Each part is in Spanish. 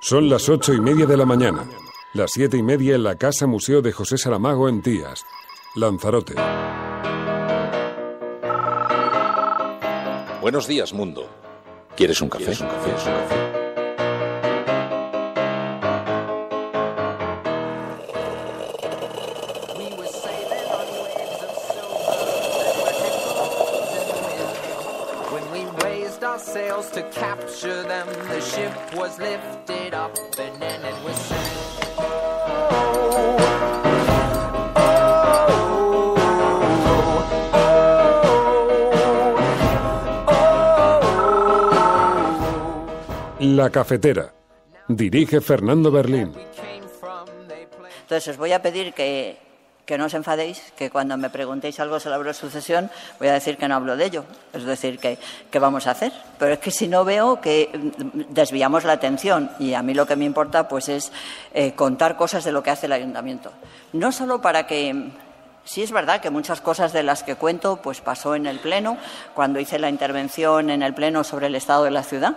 Son las 8:30 de la mañana. Las 7:30 en la Casa Museo de José Saramago en Tías, Lanzarote. Buenos días, mundo. ¿Quieres un café? To capture them, the ship was lifted up and then it was sank. La Cafetera. Dirige Fernando Berlín. Entonces os voy a pedir que no os enfadéis, que cuando me preguntéis algo sobre la Euro Sucesión voy a decir que no hablo de ello, es decir, que vamos a hacer. Pero es que si no veo que desviamos la atención y a mí lo que me importa pues es contar cosas de lo que hace el Ayuntamiento. No solo para que... Sí es verdad que muchas cosas de las que cuento pues pasó en el Pleno, cuando hice la intervención en el Pleno sobre el estado de la ciudad.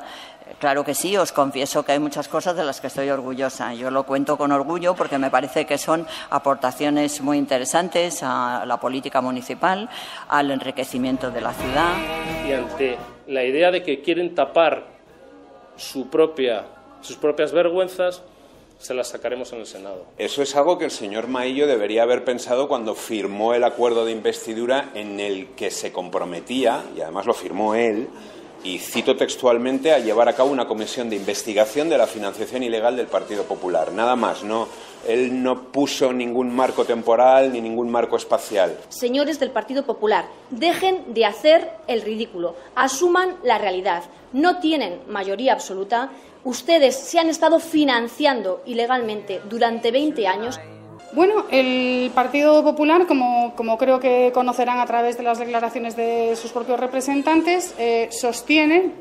Claro que sí, os confieso que hay muchas cosas de las que estoy orgullosa. Yo lo cuento con orgullo porque me parece que son aportaciones muy interesantes a la política municipal, al enriquecimiento de la ciudad. Y ante la idea de que quieren tapar sus propias vergüenzas, se las sacaremos en el Senado. Eso es algo que el señor Maillo debería haber pensado cuando firmó el acuerdo de investidura en el que se comprometía, y además lo firmó él, y cito textualmente, a llevar a cabo una comisión de investigación de la financiación ilegal del Partido Popular. Nada más, no. Él no puso ningún marco temporal ni ningún marco espacial. Señores del Partido Popular, dejen de hacer el ridículo. Asuman la realidad. No tienen mayoría absoluta. Ustedes se han estado financiando ilegalmente durante 20 años. Bueno, el Partido Popular, como creo que conocerán a través de las declaraciones de sus propios representantes, sostiene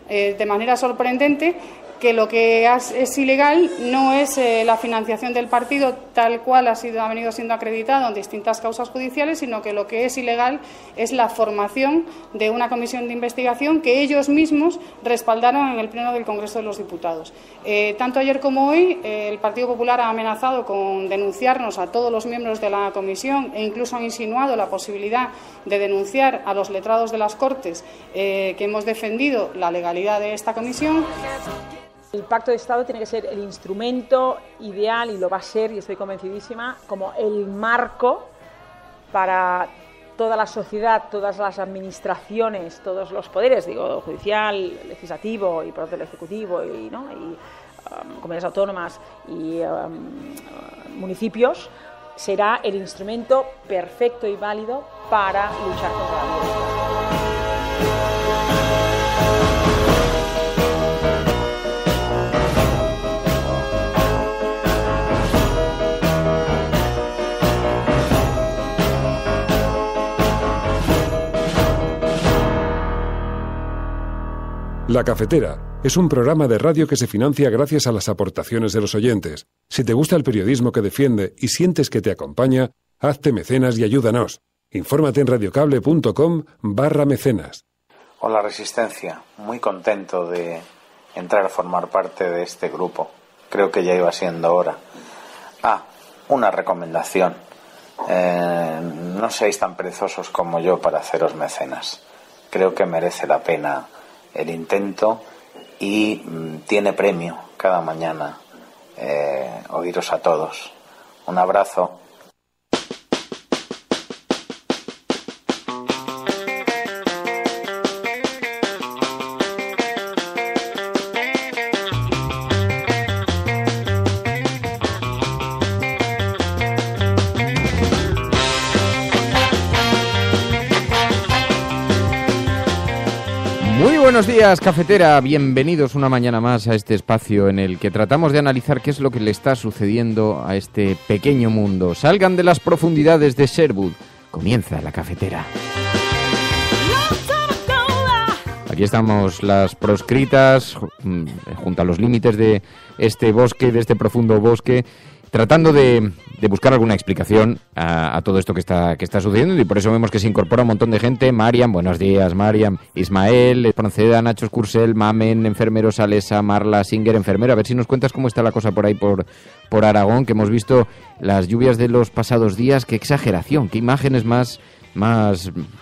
de manera sorprendente que lo que es ilegal no es la financiación del partido tal cual ha venido siendo acreditado en distintas causas judiciales, sino que lo que es ilegal es la formación de una comisión de investigación que ellos mismos respaldaron en el Pleno del Congreso de los Diputados. Tanto ayer como hoy, el Partido Popular ha amenazado con denunciarnos a todos los miembros de la comisión e incluso ha insinuado la posibilidad de denunciar a los letrados de las Cortes que hemos defendido la legalidad de esta comisión. El Pacto de Estado tiene que ser el instrumento ideal, y lo va a ser, y estoy convencidísima, como el marco para toda la sociedad, todas las administraciones, todos los poderes, digo, judicial, legislativo y por otro el ejecutivo y comunidades autónomas y municipios, será el instrumento perfecto y válido para luchar contra la violencia. La Cafetera es un programa de radio que se financia gracias a las aportaciones de los oyentes. Si te gusta el periodismo que defiende y sientes que te acompaña, hazte mecenas y ayúdanos. Infórmate en radiocable.com/mecenas. Hola Resistencia, muy contento de entrar a formar parte de este grupo. Creo que ya iba siendo hora. Una recomendación. No seáis tan perezosos como yo para haceros mecenas. Creo que merece la pena el intento y tiene premio cada mañana oíros a todos. Un abrazo. Buenos días, cafetera. Bienvenidos una mañana más a este espacio en el que tratamos de analizar qué es lo que le está sucediendo a este pequeño mundo. Salgan de las profundidades de Sherwood. Comienza la cafetera. Aquí estamos las proscritas, junto a los límites de este bosque, de este profundo bosque, tratando de buscar alguna explicación a todo esto que está sucediendo, y por eso vemos que se incorpora un montón de gente. Mariam, buenos días, Mariam. Ismael, Espronceda, Nacho Escursel, Mamen, enfermero, Salesa, Marla, Singer, enfermero. A ver si nos cuentas cómo está la cosa por ahí, por Aragón, que hemos visto las lluvias de los pasados días. Qué exageración, qué imágenes más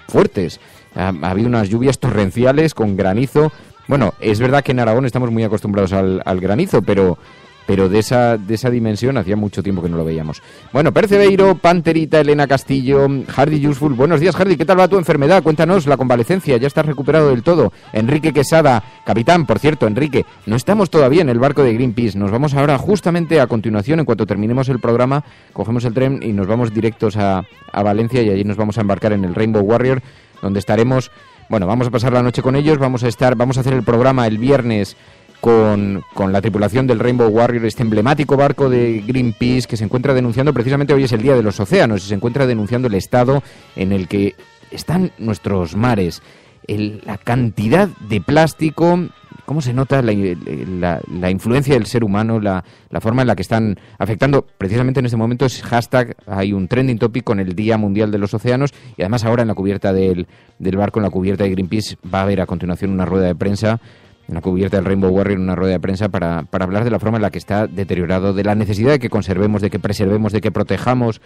fuertes. Ha habido unas lluvias torrenciales con granizo. Bueno, es verdad que en Aragón estamos muy acostumbrados al granizo, pero de esa dimensión hacía mucho tiempo que no lo veíamos. Bueno, Percebeiro, Panterita, Elena Castillo, Hardy Useful. Buenos días, Hardy, ¿qué tal va tu enfermedad? Cuéntanos la convalecencia, ¿ya estás recuperado del todo? Enrique Quesada, capitán, por cierto, Enrique, no estamos todavía en el barco de Greenpeace, nos vamos ahora justamente a continuación, en cuanto terminemos el programa, cogemos el tren y nos vamos directos a Valencia, y allí nos vamos a embarcar en el Rainbow Warrior, donde estaremos, bueno, vamos a pasar la noche con ellos, vamos a hacer el programa el viernes con la tripulación del Rainbow Warrior, este emblemático barco de Greenpeace que se encuentra denunciando, precisamente hoy es el Día de los Océanos, y se encuentra denunciando el estado en el que están nuestros mares, la cantidad de plástico, cómo se nota la influencia del ser humano, la forma en la que están afectando. Precisamente en este momento es hashtag, hay un trending topic con el Día Mundial de los Océanos, y además ahora en la cubierta del barco, en la cubierta de Greenpeace, va a haber a continuación una rueda de prensa, en la cubierta del Rainbow Warrior, una rueda de prensa para hablar de la forma en la que está deteriorado, de la necesidad de que conservemos, de que preservemos, de que protejamos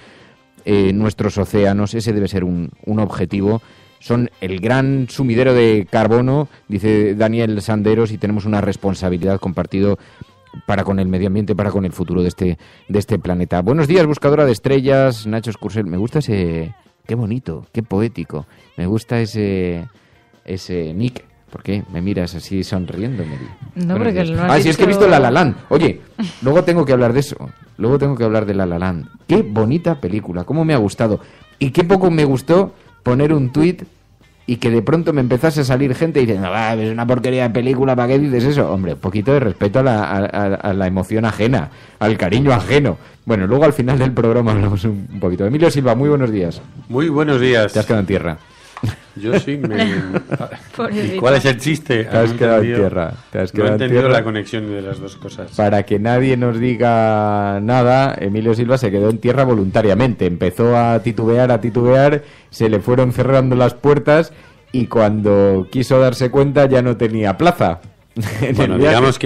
nuestros océanos. Ese debe ser un objetivo. Son el gran sumidero de carbono, dice Daniel Sanderos, y tenemos una responsabilidad compartida para con el medio ambiente, para con el futuro de este planeta. Buenos días, buscadora de estrellas, Nacho Escursel. Me gusta ese... Qué bonito, qué poético. Me gusta ese nick. ¿Por qué me miras así sonriéndome? No, porque no has si es que he visto La La Land. Oye, luego tengo que hablar de eso. Luego tengo que hablar de La La Land. Qué bonita película, cómo me ha gustado. Y qué poco me gustó poner un tuit y que de pronto me empezase a salir gente diciendo, es una porquería de película, ¿para qué dices eso? Hombre, un poquito de respeto a la emoción ajena, al cariño ajeno. Bueno, luego al final del programa hablamos un poquito. Emilio Silva, muy buenos días. Muy buenos días. Te has quedado en tierra. Yo sí ¿Y cuál es el chiste? Te has quedado en tierra. No he entendido la conexión de las dos cosas. Para que nadie nos diga nada, Emilio Silva se quedó en tierra voluntariamente. Empezó a titubear, se le fueron cerrando las puertas y cuando quiso darse cuenta ya no tenía plaza. Bueno, digamos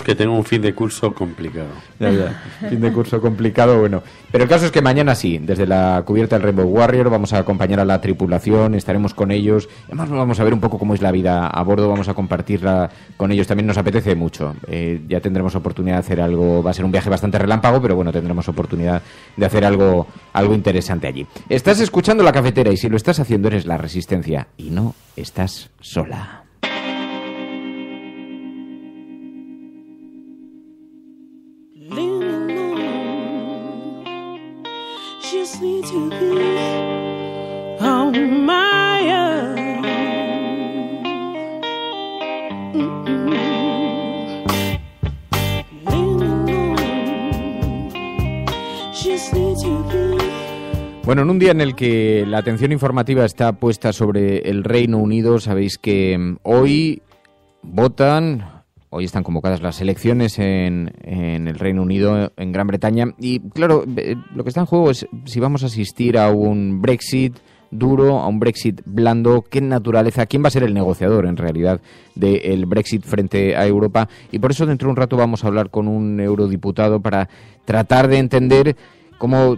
que tengo un fin de curso complicado. Ya. Fin de curso complicado, bueno. Pero el caso es que mañana sí, desde la cubierta del Rainbow Warrior, vamos a acompañar a la tripulación, estaremos con ellos. Además vamos a ver un poco cómo es la vida a bordo, vamos a compartirla con ellos. También nos apetece mucho. Ya tendremos oportunidad de hacer algo, va a ser un viaje bastante relámpago, pero bueno, tendremos oportunidad de hacer algo interesante allí. Estás escuchando La Cafetera y si lo estás haciendo eres La Resistencia y no estás sola. Me to be on my own. Bueno, en un día en el que la atención informativa está puesta sobre el Reino Unido, sabéis que hoy votan. Hoy están convocadas las elecciones en el Reino Unido, en Gran Bretaña. Y claro, lo que está en juego es si vamos a asistir a un Brexit duro, a un Brexit blando, qué naturaleza, quién va a ser el negociador en realidad del Brexit frente a Europa. Y por eso dentro de un rato vamos a hablar con un eurodiputado para tratar de entender cómo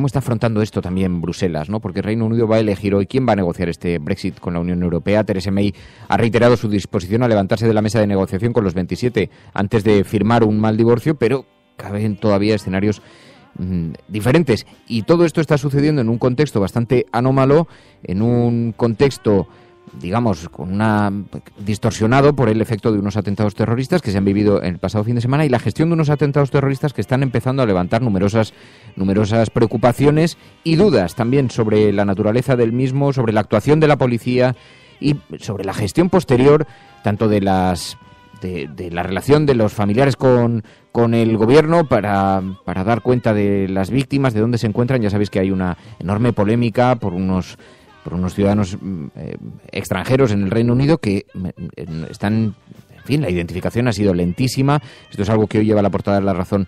está afrontando esto también Bruselas, ¿no? Porque el Reino Unido va a elegir hoy quién va a negociar este Brexit con la Unión Europea. Theresa May ha reiterado su disposición a levantarse de la mesa de negociación con los 27 antes de firmar un mal divorcio, pero caben todavía escenarios diferentes. Y todo esto está sucediendo en un contexto bastante anómalo, en un contexto, digamos, distorsionado por el efecto de unos atentados terroristas que se han vivido el pasado fin de semana y la gestión de unos atentados terroristas que están empezando a levantar numerosas preocupaciones y dudas también sobre la naturaleza del mismo, sobre la actuación de la policía y sobre la gestión posterior tanto de la relación de los familiares con el gobierno para dar cuenta de las víctimas, de dónde se encuentran. Ya sabéis que hay una enorme polémica por unos ciudadanos extranjeros en el Reino Unido que están, en fin, la identificación ha sido lentísima. Esto es algo que hoy lleva a la portada de La Razón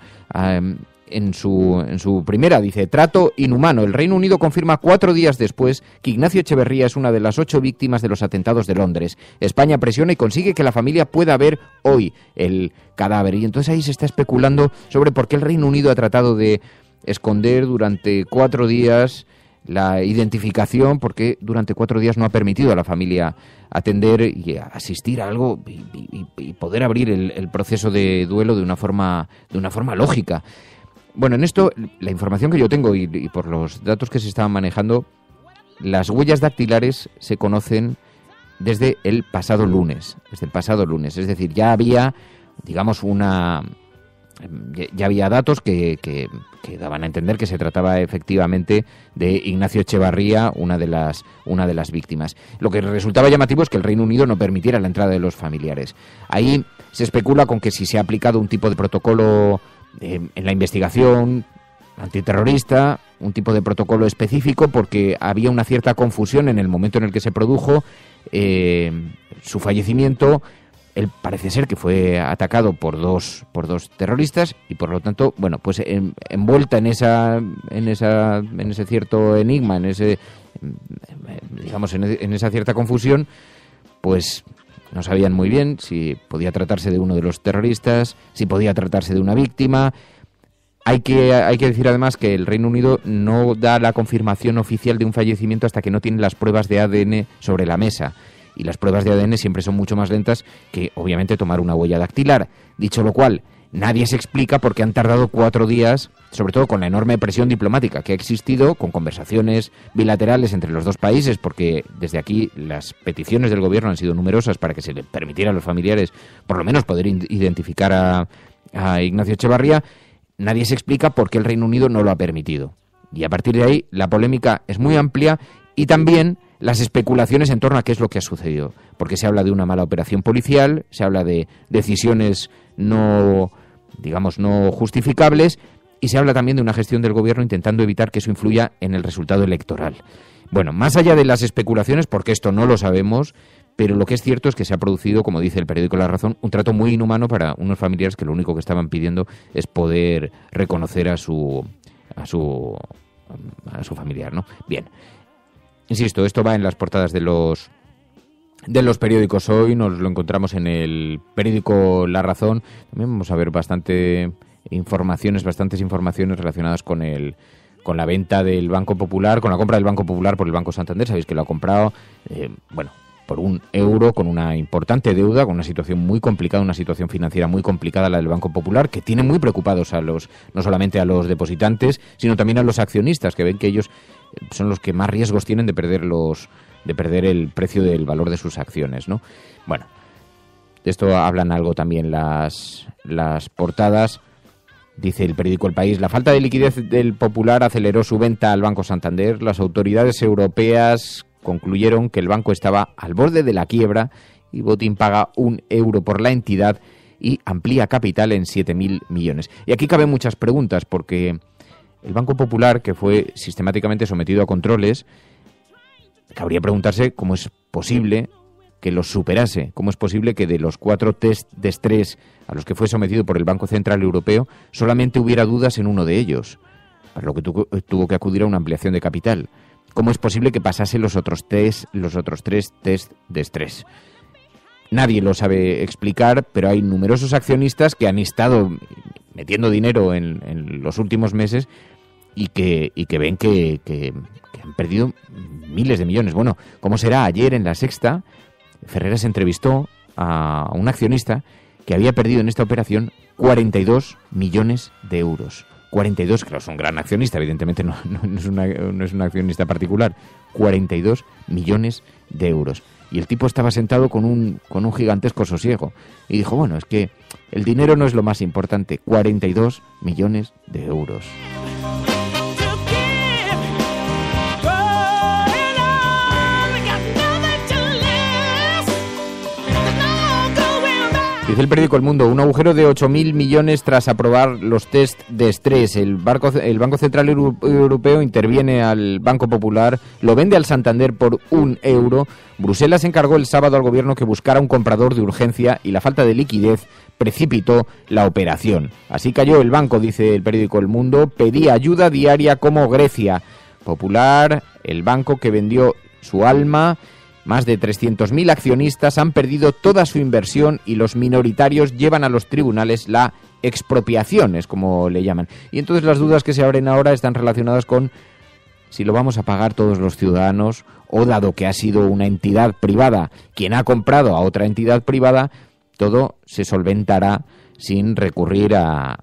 en su primera, dice, trato inhumano. El Reino Unido confirma 4 días después que Ignacio Echeverría es una de las 8 víctimas de los atentados de Londres. España presiona y consigue que la familia pueda ver hoy el cadáver. Y entonces ahí se está especulando sobre por qué el Reino Unido ha tratado de esconder durante 4 días la identificación, porque durante 4 días no ha permitido a la familia atender y asistir a algo y poder abrir el proceso de duelo de una forma lógica. Bueno, en esto, la información que yo tengo y por los datos que se estaban manejando, las huellas dactilares se conocen desde el pasado lunes. Es decir, ya había, digamos, ya había datos que daban a entender que se trataba efectivamente de Ignacio Echevarría, una de las víctimas. Lo que resultaba llamativo es que el Reino Unido no permitiera la entrada de los familiares. Ahí se especula con que si se ha aplicado un tipo de protocolo en la investigación antiterrorista, un tipo de protocolo específico, porque había una cierta confusión en el momento en el que se produjo su fallecimiento. Él parece ser que fue atacado por dos terroristas y por lo tanto, bueno, pues envuelta en ese cierto enigma, en esa cierta confusión, pues no sabían muy bien si podía tratarse de uno de los terroristas, si podía tratarse de una víctima. Hay que decir además que el Reino Unido no da la confirmación oficial de un fallecimiento hasta que no tiene las pruebas de ADN sobre la mesa. Y las pruebas de ADN siempre son mucho más lentas que, obviamente, tomar una huella dactilar. Dicho lo cual, nadie se explica por qué han tardado 4 días, sobre todo con la enorme presión diplomática que ha existido, con conversaciones bilaterales entre los dos países, porque desde aquí las peticiones del gobierno han sido numerosas para que se le permitiera a los familiares, por lo menos, poder identificar a Ignacio Echevarría. Nadie se explica por qué el Reino Unido no lo ha permitido. Y a partir de ahí, la polémica es muy amplia y también las especulaciones en torno a qué es lo que ha sucedido, porque se habla de una mala operación policial, se habla de decisiones no justificables y se habla también de una gestión del gobierno intentando evitar que eso influya en el resultado electoral. Bueno, más allá de las especulaciones, porque esto no lo sabemos, pero lo que es cierto es que se ha producido, como dice el periódico La Razón, un trato muy inhumano para unos familiares que lo único que estaban pidiendo es poder reconocer a su familiar, ¿no? Bien. Insisto, esto va en las portadas de los periódicos hoy, nos lo encontramos en el periódico La Razón. También vamos a ver bastantes informaciones relacionadas con la venta del Banco Popular, con la compra del Banco Popular por el Banco Santander. Sabéis que lo ha comprado, por €1, con una importante deuda, con una situación muy complicada, una situación financiera muy complicada, la del Banco Popular, que tiene muy preocupados no solamente a los depositantes, sino también a los accionistas, que ven que ellos son los que más riesgos tienen de perder el precio del valor de sus acciones, ¿no? Bueno, de esto hablan algo también las portadas. Dice el periódico El País, la falta de liquidez del Popular aceleró su venta al Banco Santander. Las autoridades europeas concluyeron que el banco estaba al borde de la quiebra y Botín paga €1 por la entidad y amplía capital en 7.000 millones. Y aquí caben muchas preguntas, porque el Banco Popular, que fue sistemáticamente sometido a controles, cabría preguntarse cómo es posible que los superase, cómo es posible que de los 4 test de estrés a los que fue sometido por el Banco Central Europeo solamente hubiera dudas en uno de ellos, para lo que tuvo que acudir a una ampliación de capital. ¿Cómo es posible que pasase los otros 3 test de estrés? Nadie lo sabe explicar, pero hay numerosos accionistas que han estado metiendo dinero en los últimos meses y que ven que han perdido miles de millones. Bueno, ¿cómo será? Ayer en La Sexta, Ferreras entrevistó a un accionista que había perdido en esta operación 42 millones de euros. 42, claro, es un gran accionista, evidentemente no es un accionista particular. 42 millones de euros. Y el tipo estaba sentado con un gigantesco sosiego. Y dijo, bueno, es que el dinero no es lo más importante. 42 millones de euros. Dice el periódico El Mundo, un agujero de 8.000 millones tras aprobar los test de estrés. El Banco Central Europeo interviene al Banco Popular, lo vende al Santander por €1. Bruselas encargó el sábado al gobierno que buscara un comprador de urgencia y la falta de liquidez precipitó la operación. Así cayó el banco, dice el periódico El Mundo, pedía ayuda diaria como Grecia. Popular, el banco que vendió su alma. Más de 300.000 accionistas han perdido toda su inversión y los minoritarios llevan a los tribunales la expropiación, es como le llaman. Y entonces las dudas que se abren ahora están relacionadas con si lo vamos a pagar todos los ciudadanos o, dado que ha sido una entidad privada quien ha comprado a otra entidad privada, todo se solventará sin recurrir al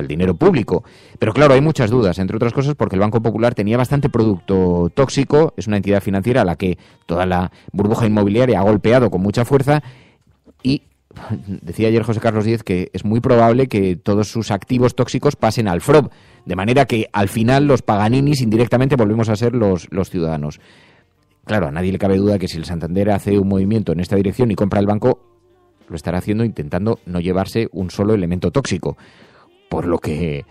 dinero público. Pero claro, hay muchas dudas, entre otras cosas porque el Banco Popular tenía bastante producto tóxico, es una entidad financiera a la que toda la burbuja inmobiliaria ha golpeado con mucha fuerza y decía ayer José Carlos Díez que es muy probable que todos sus activos tóxicos pasen al FROB, de manera que al final los paganinis indirectamente volvemos a ser los ciudadanos. Claro, a nadie le cabe duda que si el Santander hace un movimiento en esta dirección y compra el banco, lo estará haciendo intentando no llevarse un solo elemento tóxico. Por lo que,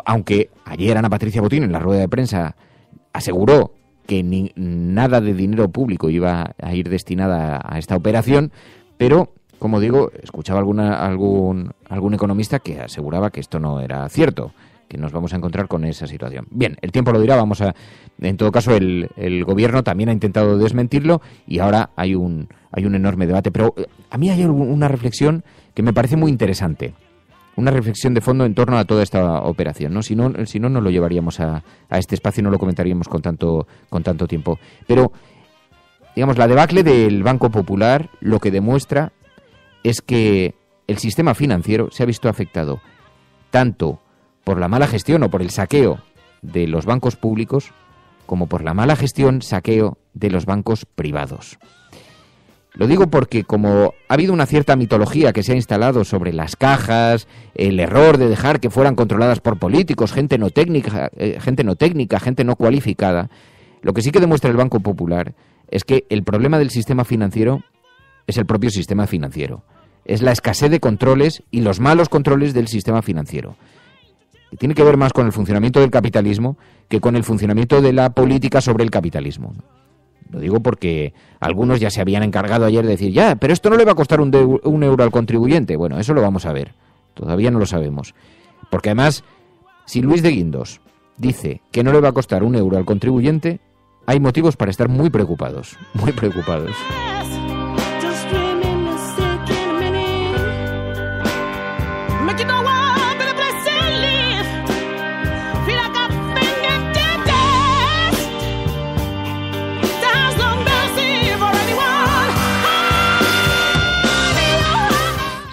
aunque ayer Ana Patricia Botín en la rueda de prensa aseguró que nada de dinero público iba a ir destinada a esta operación, pero, como digo, escuchaba algún economista que aseguraba que esto no era cierto, que nos vamos a encontrar con esa situación. Bien, el tiempo lo dirá, en todo caso el gobierno también ha intentado desmentirlo y ahora hay un enorme debate, pero a mí hay una reflexión que me parece muy interesante. Una reflexión de fondo en torno a toda esta operación, ¿no? Si no lo llevaríamos a este espacio y no lo comentaríamos con tanto tiempo. Pero, digamos, la debacle del Banco Popular lo que demuestra es que el sistema financiero se ha visto afectado tanto por la mala gestión o por el saqueo de los bancos públicos como por la mala gestión, saqueo de los bancos privados. Lo digo porque como ha habido una cierta mitología que se ha instalado sobre las cajas, el error de dejar que fueran controladas por políticos, gente no técnica, gente no cualificada, lo que sí que demuestra el Banco Popular es que el problema del sistema financiero es el propio sistema financiero. Es la escasez de controles y los malos controles del sistema financiero. Y tiene que ver más con el funcionamiento del capitalismo que con el funcionamiento de la política sobre el capitalismo. Lo digo porque algunos ya se habían encargado ayer de decir, pero esto no le va a costar un euro al contribuyente. Bueno, eso lo vamos a ver. Todavía no lo sabemos. Porque además, si Luis de Guindos dice que no le va a costar un euro al contribuyente, hay motivos para estar muy preocupados. Muy preocupados.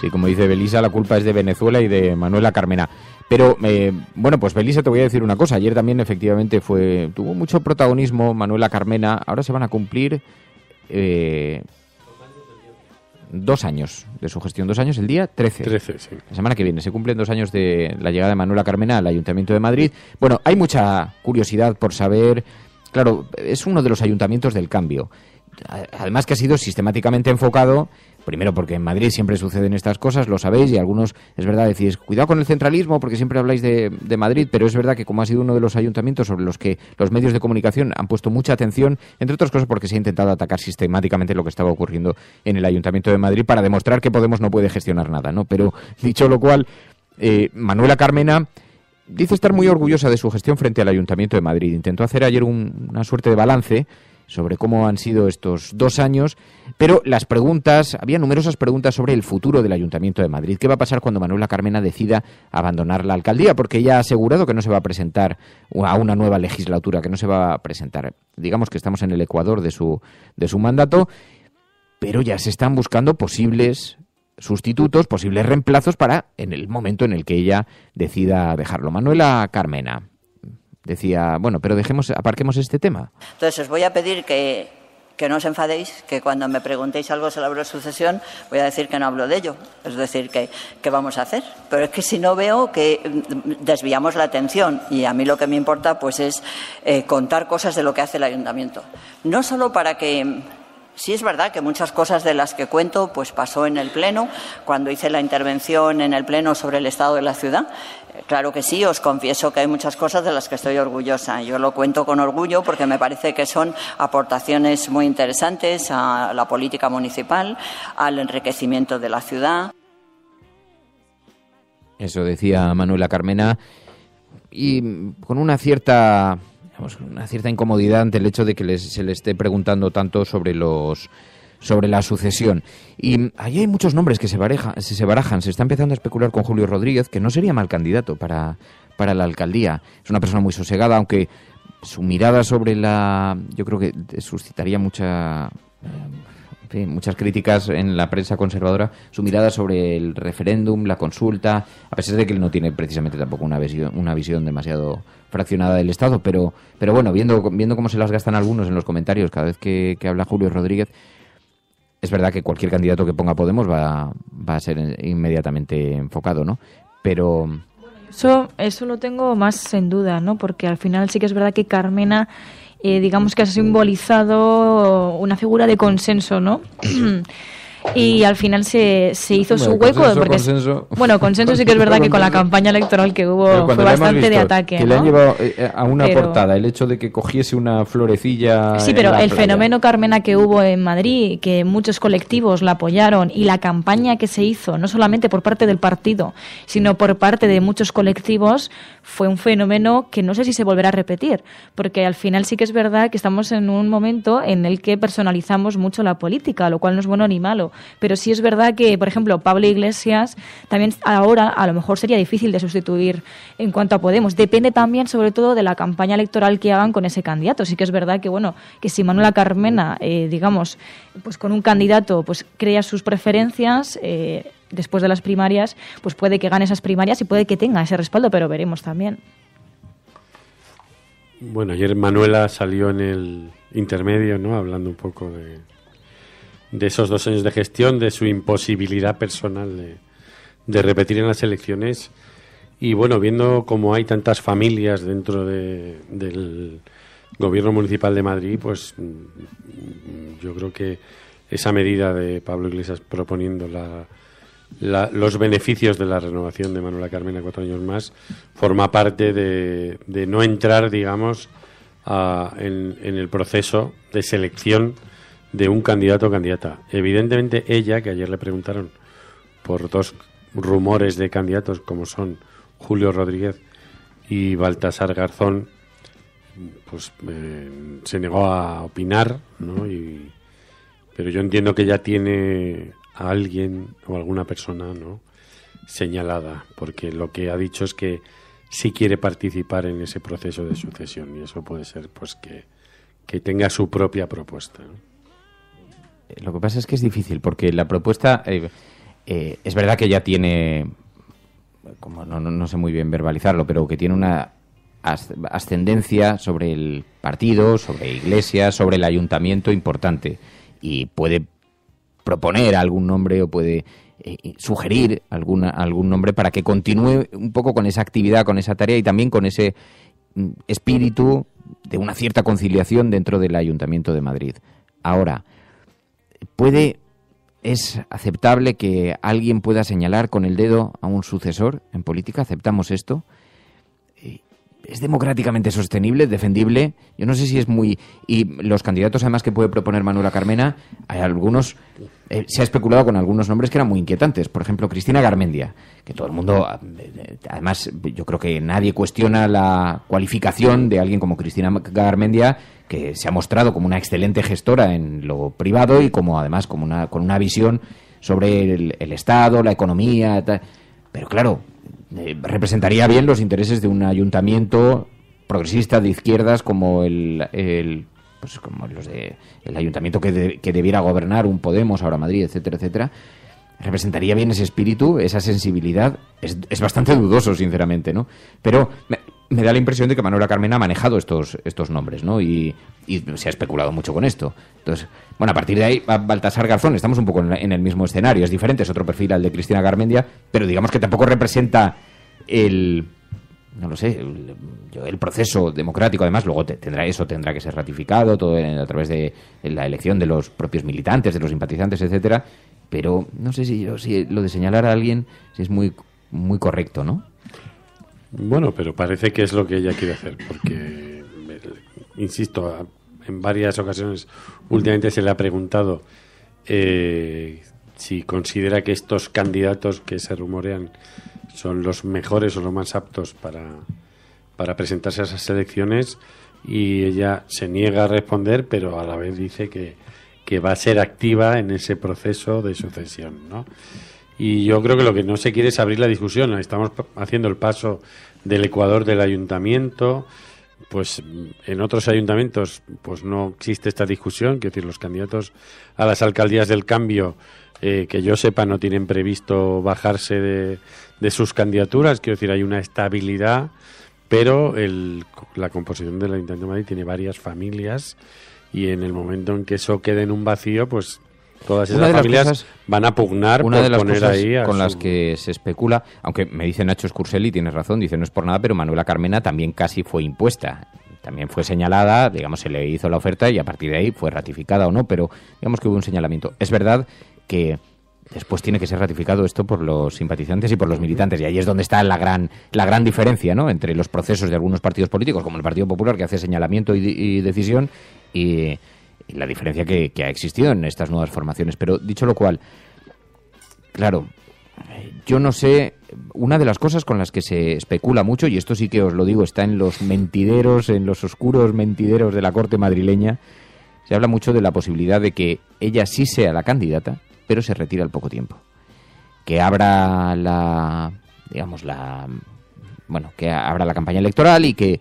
Sí, como dice Belisa, la culpa es de Venezuela y de Manuela Carmena. Pero, pues Belisa, te voy a decir una cosa. Ayer también, efectivamente, tuvo mucho protagonismo Manuela Carmena. Ahora se van a cumplir 2 años de su gestión. 2 años el día 13. 13, sí. La semana que viene se cumplen 2 años de la llegada de Manuela Carmena al Ayuntamiento de Madrid. Bueno, hay mucha curiosidad por saber. Claro, es uno de los ayuntamientos del cambio. Además que ha sido sistemáticamente enfocado, primero porque en Madrid siempre suceden estas cosas, lo sabéis, y algunos, es verdad, decís, cuidado con el centralismo porque siempre habláis de Madrid, pero es verdad que como ha sido uno de los ayuntamientos sobre los que los medios de comunicación han puesto mucha atención, entre otras cosas porque se ha intentado atacar sistemáticamente lo que estaba ocurriendo en el Ayuntamiento de Madrid para demostrar que Podemos no puede gestionar nada, ¿no? Pero, dicho lo cual, Manuela Carmena dice estar muy orgullosa de su gestión frente al Ayuntamiento de Madrid. Intentó hacer ayer una suerte de balance sobre cómo han sido estos 2 años, pero había numerosas preguntas sobre el futuro del Ayuntamiento de Madrid. ¿Qué va a pasar cuando Manuela Carmena decida abandonar la alcaldía? Porque ella ha asegurado que no se va a presentar a una nueva legislatura, que no se va a presentar. Digamos que estamos en el ecuador de su mandato, pero ya se están buscando posibles sustitutos, posibles reemplazos para en el momento en el que ella decida dejarlo. Manuela Carmena decía, pero aparquemos este tema. Entonces os voy a pedir que no os enfadéis, que cuando me preguntéis algo sobre la sucesión voy a decir que no hablo de ello, es decir, que vamos a hacer. Pero es que si no veo que desviamos la atención y a mí lo que me importa pues es contar cosas de lo que hace el ayuntamiento. No solo para que Sí es verdad que muchas cosas de las que cuento pues pasó en el Pleno, cuando hice la intervención en el Pleno sobre el estado de la ciudad. Claro que sí, os confieso que hay muchas cosas de las que estoy orgullosa. Yo lo cuento con orgullo porque me parece que son aportaciones muy interesantes a la política municipal, al enriquecimiento de la ciudad. Eso decía Manuela Carmena, y con una cierta incomodidad ante el hecho de que se le esté preguntando tanto sobre la sucesión. Y ahí hay muchos nombres que se barajan. Se está empezando a especular con Julio Rodríguez, que no sería mal candidato para la alcaldía. Es una persona muy sosegada, aunque su mirada sobre yo creo que suscitaría muchas críticas en la prensa conservadora, su mirada sobre el referéndum, la consulta, a pesar de que él no tiene precisamente tampoco una visión demasiado fraccionada del Estado, pero bueno, viendo cómo se las gastan algunos en los comentarios cada vez que habla Julio Rodríguez, es verdad que cualquier candidato que ponga Podemos va a ser inmediatamente enfocado, ¿no? Pero eso lo tengo más en duda, ¿no? Porque al final sí que es verdad que Carmena digamos que ha simbolizado una figura de consenso, ¿no? Y al final se hizo su hueco. Consenso sí que es verdad que con la campaña electoral que hubo fue bastante de ataque, que ¿no? le han llevado a una portada el hecho de que cogiese una florecilla. Sí, pero el fenómeno Carmena que hubo en Madrid, que muchos colectivos la apoyaron, y la campaña que se hizo, no solamente por parte del partido, sino por parte de muchos colectivos, fue un fenómeno que no sé si se volverá a repetir, porque al final sí que es verdad que estamos en un momento en el que personalizamos mucho la política, lo cual no es bueno ni malo. Pero sí es verdad que, por ejemplo, Pablo Iglesias también ahora a lo mejor sería difícil de sustituir en cuanto a Podemos. Depende también, sobre todo, de la campaña electoral que hagan con ese candidato. Sí que es verdad que, bueno, que si Manuela Carmena, digamos, pues con un candidato, pues crea sus preferencias después de las primarias, pues puede que gane esas primarias y puede que tenga ese respaldo, pero veremos también. Bueno, ayer Manuela salió en el intermedio, ¿no? Hablando un poco de esos 2 años de gestión, de su imposibilidad personal de repetir en las elecciones. Y bueno, viendo cómo hay tantas familias dentro del gobierno municipal de Madrid, pues yo creo que esa medida de Pablo Iglesias proponiendo los beneficios de la renovación de Manuela Carmena 4 años más forma parte de no entrar, digamos, en el proceso de selección de un candidato o candidata. Evidentemente ella, que ayer le preguntaron por 2 rumores de candidatos como son Julio Rodríguez y Baltasar Garzón, pues se negó a opinar, ¿no? Pero yo entiendo que ya tiene a alguien o alguna persona, ¿no?, señalada, porque lo que ha dicho es que sí quiere participar en ese proceso de sucesión, y eso puede ser pues que tenga su propia propuesta, ¿no? Lo que pasa es que es difícil, porque la propuesta es verdad que ya tiene, como no sé muy bien verbalizarlo, pero que tiene una ascendencia sobre el partido, sobre Iglesias, sobre el ayuntamiento importante, y puede proponer algún nombre o puede sugerir algún nombre para que continúe un poco con esa actividad, con esa tarea y también con ese espíritu de una cierta conciliación dentro del Ayuntamiento de Madrid. Ahora, ¿es aceptable que alguien pueda señalar con el dedo a un sucesor en política? ¿Aceptamos esto? ¿Es democráticamente sostenible, defendible? Yo no sé si es muy... Y los candidatos, además, que puede proponer Manuela Carmena, hay algunos... se ha especulado con algunos nombres que eran muy inquietantes. Por ejemplo, Cristina Garmendia, que todo el mundo... Además, yo creo que nadie cuestiona la cualificación de alguien como Cristina Garmendia, que se ha mostrado como una excelente gestora en lo privado y como además con una visión sobre el Estado, la economía, tal. Pero claro, representaría bien los intereses de un ayuntamiento progresista de izquierdas como como los de el ayuntamiento que debiera gobernar un Podemos, ahora Madrid, etcétera, etcétera. Representaría bien ese espíritu, esa sensibilidad. Es bastante dudoso, sinceramente, ¿no? Pero me da la impresión de que Manuela Carmena ha manejado estos nombres, ¿no? Y se ha especulado mucho con esto. Entonces, bueno, a partir de ahí, Baltasar Garzón, estamos un poco en el mismo escenario. Es diferente, es otro perfil al de Cristina Garmendia, pero digamos que tampoco representa no lo sé, el proceso democrático, además, luego tendrá que ser ratificado todo a través de la elección de los propios militantes, de los simpatizantes, etcétera, pero no sé si lo de señalar a alguien si es muy, muy correcto, ¿no? Bueno, pero parece que es lo que ella quiere hacer, porque, insisto, en varias ocasiones últimamente se le ha preguntado si considera que estos candidatos que se rumorean son los mejores o los más aptos para presentarse a esas elecciones, y ella se niega a responder, pero a la vez dice que va a ser activa en ese proceso de sucesión, ¿no? Y yo creo que lo que no se quiere es abrir la discusión. Estamos haciendo el paso del Ecuador del ayuntamiento. Pues en otros ayuntamientos pues no existe esta discusión, quiero decir, los candidatos a las alcaldías del cambio, que yo sepa, no tienen previsto bajarse de sus candidaturas, quiero decir, hay una estabilidad, pero la composición del Ayuntamiento de Madrid tiene varias familias, y en el momento en que eso quede en un vacío, pues todas esas familias van a pugnar por poner ahí con las que se especula, aunque me dice Nacho Scurseli, tienes razón, dice no es por nada, pero Manuela Carmena también casi fue impuesta, también fue señalada, digamos, se le hizo la oferta y a partir de ahí fue ratificada o no, pero digamos que hubo un señalamiento. Es verdad que después tiene que ser ratificado esto por los simpatizantes y por los militantes, y ahí es donde está la gran diferencia, ¿no?, entre los procesos de algunos partidos políticos, como el Partido Popular, que hace señalamiento y decisión, y la diferencia que ha existido en estas nuevas formaciones. Pero dicho lo cual, claro, yo no sé, una de las cosas con las que se especula mucho, y esto sí que os lo digo, está en los mentideros, en los oscuros mentideros de la corte madrileña, se habla mucho de la posibilidad de que ella sí sea la candidata, pero se retira al poco tiempo. Que abra que abra la campaña electoral y que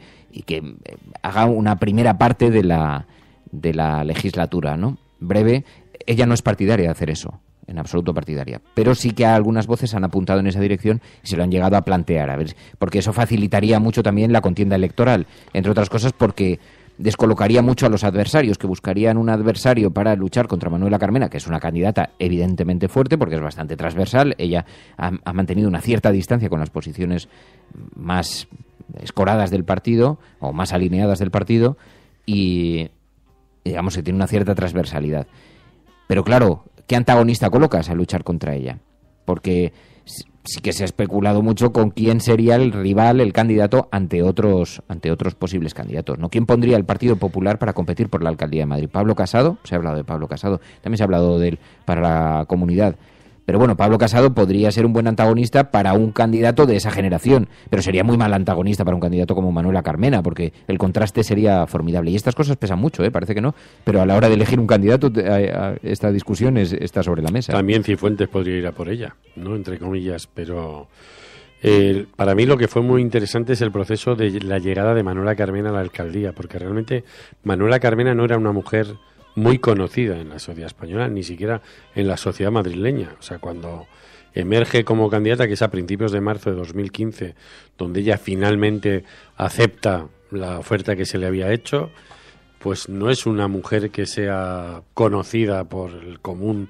haga una primera parte de la legislatura, ¿no?, breve. Ella no es partidaria de hacer eso, en absoluto partidaria, pero sí que algunas voces han apuntado en esa dirección y se lo han llegado a plantear, a ver, porque eso facilitaría mucho también la contienda electoral, entre otras cosas porque descolocaría mucho a los adversarios, que buscarían un adversario para luchar contra Manuela Carmena, que es una candidata evidentemente fuerte porque es bastante transversal. Ella ha mantenido una cierta distancia con las posiciones más escoradas del partido o más alineadas del partido, y digamos que tiene una cierta transversalidad. Pero claro, ¿qué antagonista colocas a luchar contra ella? Porque sí que se ha especulado mucho con quién sería el rival, el candidato ante otros posibles candidatos, ¿no? ¿Quién pondría el Partido Popular para competir por la alcaldía de Madrid? ¿Pablo Casado? Se ha hablado de Pablo Casado. También se ha hablado de él para la Comunidad. Pero bueno, Pablo Casado podría ser un buen antagonista para un candidato de esa generación, pero sería muy mal antagonista para un candidato como Manuela Carmena, porque el contraste sería formidable. Y estas cosas pesan mucho, parece que no, pero a la hora de elegir un candidato, esta discusión está sobre la mesa. También Cifuentes podría ir a por ella, ¿no?, entre comillas, pero para mí lo que fue muy interesante es el proceso de la llegada de Manuela Carmena a la alcaldía, porque realmente Manuela Carmena no era una mujer muy conocida en la sociedad española, ni siquiera en la sociedad madrileña. O sea, cuando emerge como candidata, que es a principios de marzo de 2015, donde ella finalmente acepta la oferta que se le había hecho, pues no es una mujer que sea conocida por el común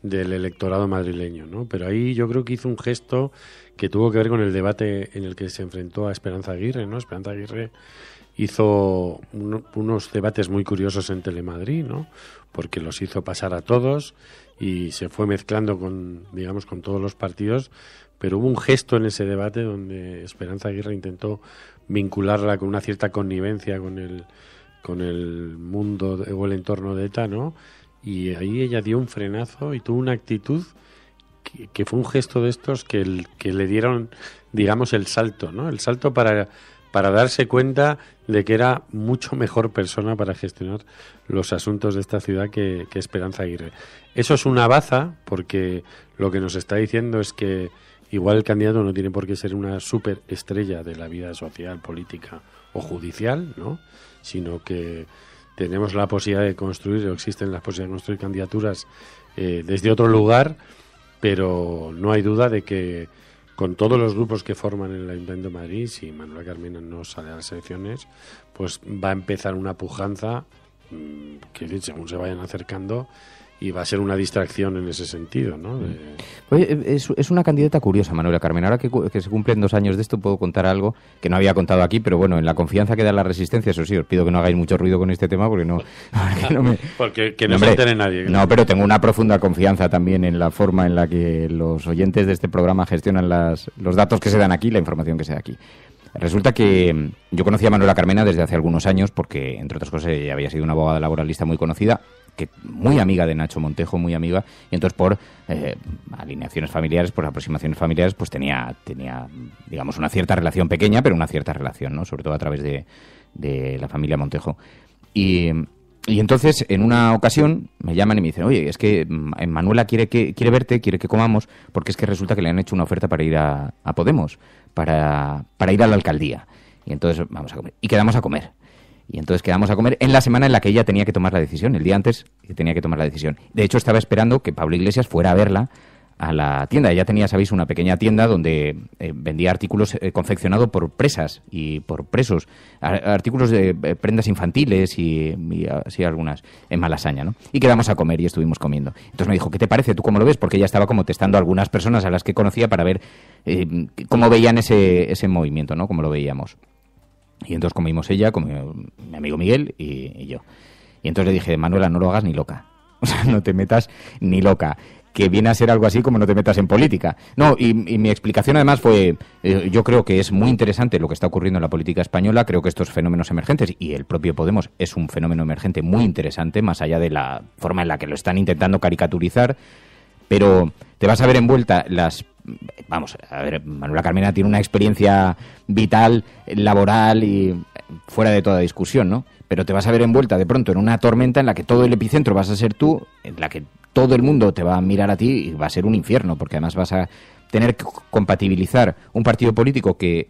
del electorado madrileño, ¿no? Pero ahí yo creo que hizo un gesto que tuvo que ver con el debate en el que se enfrentó a Esperanza Aguirre, ¿no? Esperanza Aguirre hizo unos debates muy curiosos en Telemadrid, ¿no?, porque los hizo pasar a todos y se fue mezclando con todos los partidos, pero hubo un gesto en ese debate donde Esperanza Aguirre intentó vincularla con una cierta connivencia con el mundo o el entorno de ETA, ¿no?, y ahí ella dio un frenazo y tuvo una actitud que fue un gesto de estos que le dieron, digamos, el salto, ¿no?, el salto para darse cuenta de que era mucho mejor persona para gestionar los asuntos de esta ciudad que Esperanza Aguirre. Eso es una baza, porque lo que nos está diciendo es que igual el candidato no tiene por qué ser una superestrella de la vida social, política o judicial, ¿no?, sino que tenemos la posibilidad de construir, o existen las posibilidades de construir candidaturas desde otro lugar, pero no hay duda de que con todos los grupos que forman el Ayuntamiento de Madrid, si Manuela Carmena no sale a las elecciones, pues va a empezar una pujanza que según se vayan acercando, y va a ser una distracción en ese sentido, ¿no? Es una candidata curiosa, Manuela Carmena. Ahora que se cumplen 2 años de esto, puedo contar algo que no había contado aquí, pero bueno, en la confianza que da la Resistencia, eso sí, os pido que no hagáis mucho ruido con este tema, porque no me... Porque que no se entere nadie. No, pero tengo una profunda confianza también en la forma en la que los oyentes de este programa gestionan los datos que se dan aquí, la información que se da aquí. Resulta que yo conocí a Manuela Carmena desde hace algunos años, porque, entre otras cosas, ella había sido una abogada laboralista muy conocida, que muy amiga de Nacho Montejo, muy amiga, y entonces por alineaciones familiares, por aproximaciones familiares, pues tenía, digamos, una cierta relación pequeña, pero una cierta relación, ¿no? Sobre todo a través de la familia Montejo. Y entonces, en una ocasión, me llaman y me dicen, oye, es que Manuela quiere verte, quiere que comamos, porque es que resulta que le han hecho una oferta para ir a Podemos, para ir a la alcaldía. Y entonces vamos a comer. Y quedamos a comer. Y entonces quedamos a comer en la semana en la que ella tenía que tomar la decisión, el día antes que tenía que tomar la decisión. De hecho, estaba esperando que Pablo Iglesias fuera a verla a la tienda. Ella tenía, sabéis, una pequeña tienda donde vendía artículos confeccionados por presas y por presos, artículos de prendas infantiles y así algunas en Malasaña, ¿no? Y quedamos a comer y estuvimos comiendo. Entonces me dijo, ¿qué te parece? ¿Tú cómo lo ves? Porque ella estaba como testando a algunas personas a las que conocía para ver cómo veían ese movimiento, ¿no? Cómo lo veíamos. Y entonces comimos ella, comió mi amigo Miguel y yo. Y entonces le dije, Manuela, no lo hagas ni loca. O sea, no te metas ni loca. Que viene a ser algo así como no te metas en política. No, y mi explicación además fue, yo creo que es muy interesante lo que está ocurriendo en la política española, creo que estos fenómenos emergentes, y el propio Podemos es un fenómeno emergente muy interesante, más allá de la forma en la que lo están intentando caricaturizar, pero te vas a ver envuelta Vamos, a ver, Manuela Carmena tiene una experiencia vital, laboral y fuera de toda discusión, ¿no? Pero te vas a ver envuelta de pronto en una tormenta en la que todo el epicentro vas a ser tú, en la que todo el mundo te va a mirar a ti y va a ser un infierno, porque además vas a tener que compatibilizar un partido político que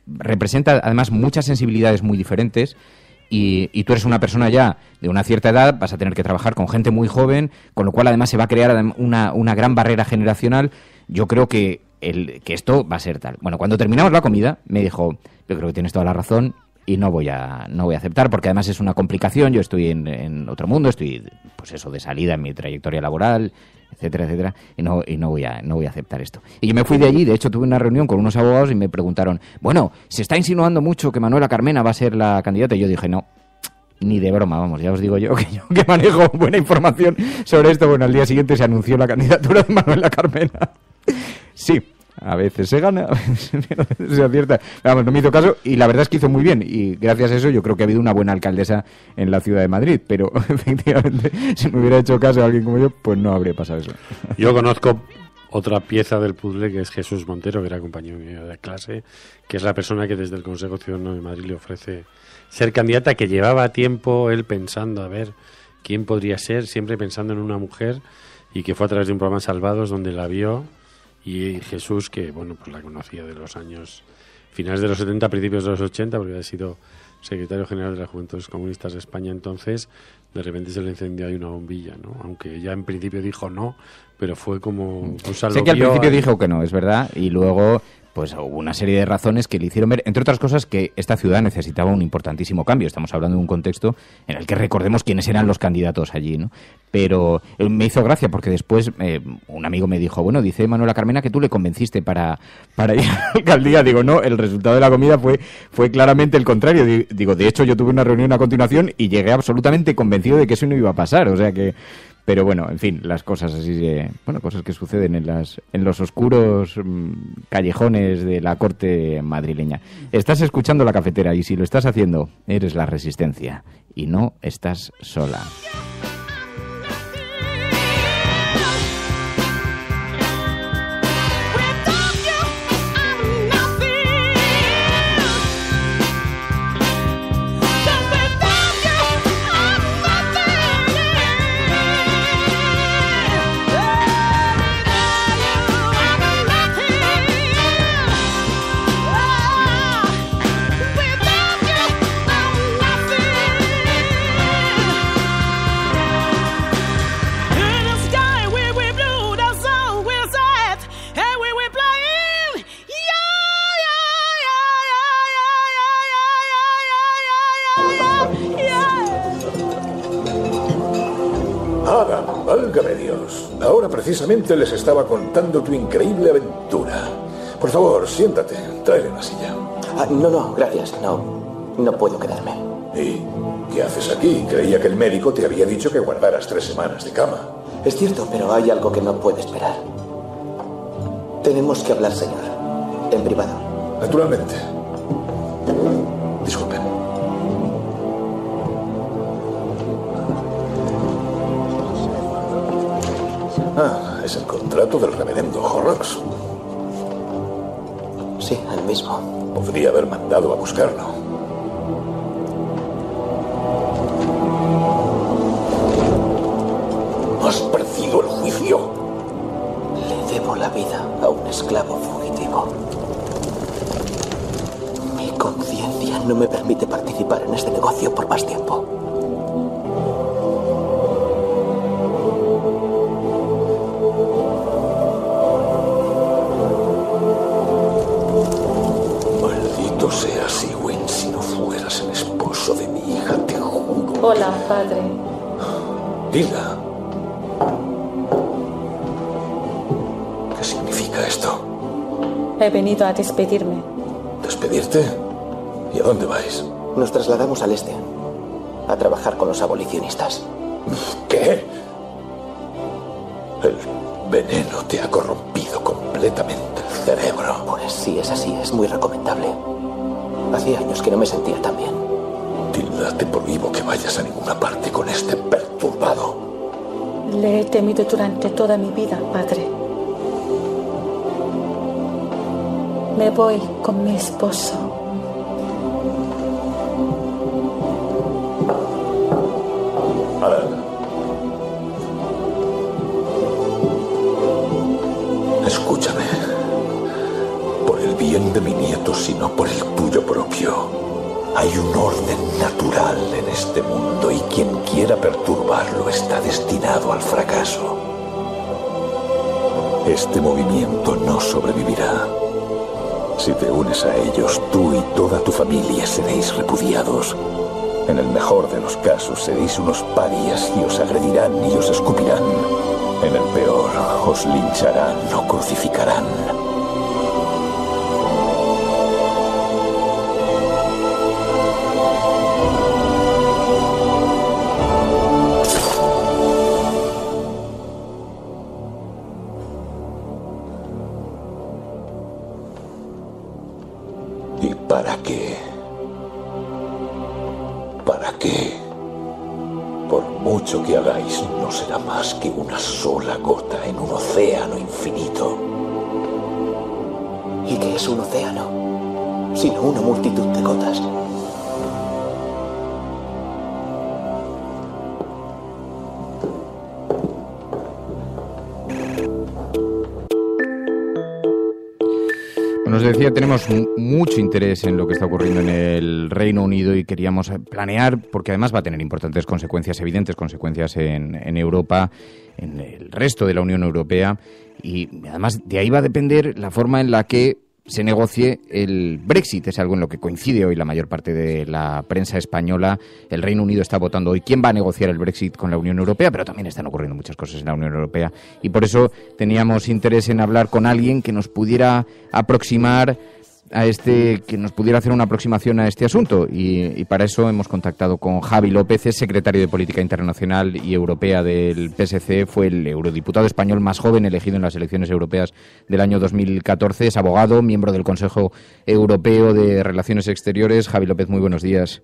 representa además muchas sensibilidades muy diferentes y tú eres una persona ya de una cierta edad, vas a tener que trabajar con gente muy joven, con lo cual además se va a crear una gran barrera generacional. Yo creo que esto va a ser tal. Bueno, cuando terminamos la comida me dijo, yo creo que tienes toda la razón y no voy a aceptar, porque además es una complicación, yo estoy en otro mundo, estoy pues eso, de salida en mi trayectoria laboral, etcétera, etcétera, y no voy a aceptar esto. Y yo me fui de allí, de hecho tuve una reunión con unos abogados y me preguntaron, bueno, se está insinuando mucho que Manuela Carmena va a ser la candidata, y yo dije, no, ni de broma, vamos, ya os digo yo que manejo buena información sobre esto. Bueno, al día siguiente se anunció la candidatura de Manuela Carmena. Sí, a veces se gana, a veces se acierta. Vamos, no me hizo caso y la verdad es que hizo muy bien. Y gracias a eso yo creo que ha habido una buena alcaldesa en la ciudad de Madrid. Pero efectivamente, si me hubiera hecho caso a alguien como yo, pues no habría pasado eso. Yo conozco otra pieza del puzzle que es Jesús Montero, que era compañero mío de clase, que es la persona que desde el Consejo Ciudadano de Madrid le ofrece ser candidata, que llevaba tiempo él pensando a ver quién podría ser, siempre pensando en una mujer, y que fue a través de un programa Salvados donde la vio. Y Jesús, que bueno, pues la conocía de los años finales de los 70, principios de los 80, porque había sido secretario general de las Juventudes Comunistas de España entonces, de repente se le encendió ahí una bombilla, ¿no? Aunque ya en principio dijo no, pero fue como... Sé que al principio dijo que no, es verdad, y luego pues hubo una serie de razones que le hicieron ver, entre otras cosas, que esta ciudad necesitaba un importantísimo cambio. Estamos hablando de un contexto en el que recordemos quiénes eran los candidatos allí, ¿no? Pero me hizo gracia porque después un amigo me dijo, bueno, dice Manuela Carmena que tú le convenciste para ir a la alcaldía. Digo, no, el resultado de la comida fue claramente el contrario. Digo, de hecho yo tuve una reunión a continuación y llegué absolutamente convencido de que eso no iba a pasar, o sea que... Pero bueno, en fin, las cosas así, cosas que suceden en los oscuros callejones de la corte madrileña. Estás escuchando La Cafetera y si lo estás haciendo, eres la Resistencia y no estás sola. Válgame Dios. Ahora precisamente les estaba contando tu increíble aventura. Por favor, siéntate. Tráele una silla. No, gracias. No puedo quedarme. ¿Y qué haces aquí? Creía que el médico te había dicho que guardaras 3 semanas de cama. Es cierto, pero hay algo que no puede esperar. Tenemos que hablar, señor. En privado. Naturalmente. Disculpen. Es el contrato del reverendo Horrocks. Sí, el mismo. Podría haber mandado a buscarlo. ¿Has perdido el juicio? Le debo la vida a un esclavo fugitivo. Mi conciencia no me permite participar en este negocio por más tiempo. Maldito seas, Sigwin, si no fueras el esposo de mi hija, te juro. Hola, padre. Hilda. ¿Qué significa esto? He venido a despedirme. ¿Despedirte? ¿Y a dónde vais? Nos trasladamos al este, a trabajar con los abolicionistas. ¿Qué? El veneno te ha corrompido completamente el cerebro. Pues sí, es así, es muy recomendable. Hacía años que no me sentía tan bien. Tilda, te prohíbo que vayas a ninguna parte con este perturbado. Le he temido durante toda mi vida, padre. Me voy con mi esposo. Alan. Escúchame. Por el bien de mi nieto, sino por el tuyo propio. Hay un orden natural en este mundo y quien quiera perturbarlo está destinado al fracaso. Este movimiento no sobrevivirá. Si te unes a ellos, tú y toda tu familia seréis repudiados. En el mejor de los casos seréis unos parias y os agredirán y os escupirán. En el peor, os lincharán o crucificarán. ¿Y para qué? ¿Para qué? Por mucho que hagáis, no será más que una sola gota en un océano infinito. ¿Y qué es un océano? Sino una multitud de gotas. Nos decía, tenemos mucho interés en lo que está ocurriendo en el Reino Unido y queríamos planear, porque además va a tener importantes consecuencias, evidentes consecuencias en Europa, en el resto de la Unión Europea, y además de ahí va a depender la forma en la que se negocie el Brexit. Es algo en lo que coincide hoy la mayor parte de la prensa española. El Reino Unido está votando hoy quién va a negociar el Brexit con la Unión Europea, pero también están ocurriendo muchas cosas en la Unión Europea. Y por eso teníamos interés en hablar con alguien que nos pudiera aproximar a que nos pudiera hacer una aproximación a este asunto. Y para eso hemos contactado con Javi López, es secretario de Política Internacional y Europea del PSC, fue el eurodiputado español más joven elegido en las elecciones europeas del año 2014, es abogado, miembro del Consejo Europeo de Relaciones Exteriores. Javi López, muy buenos días.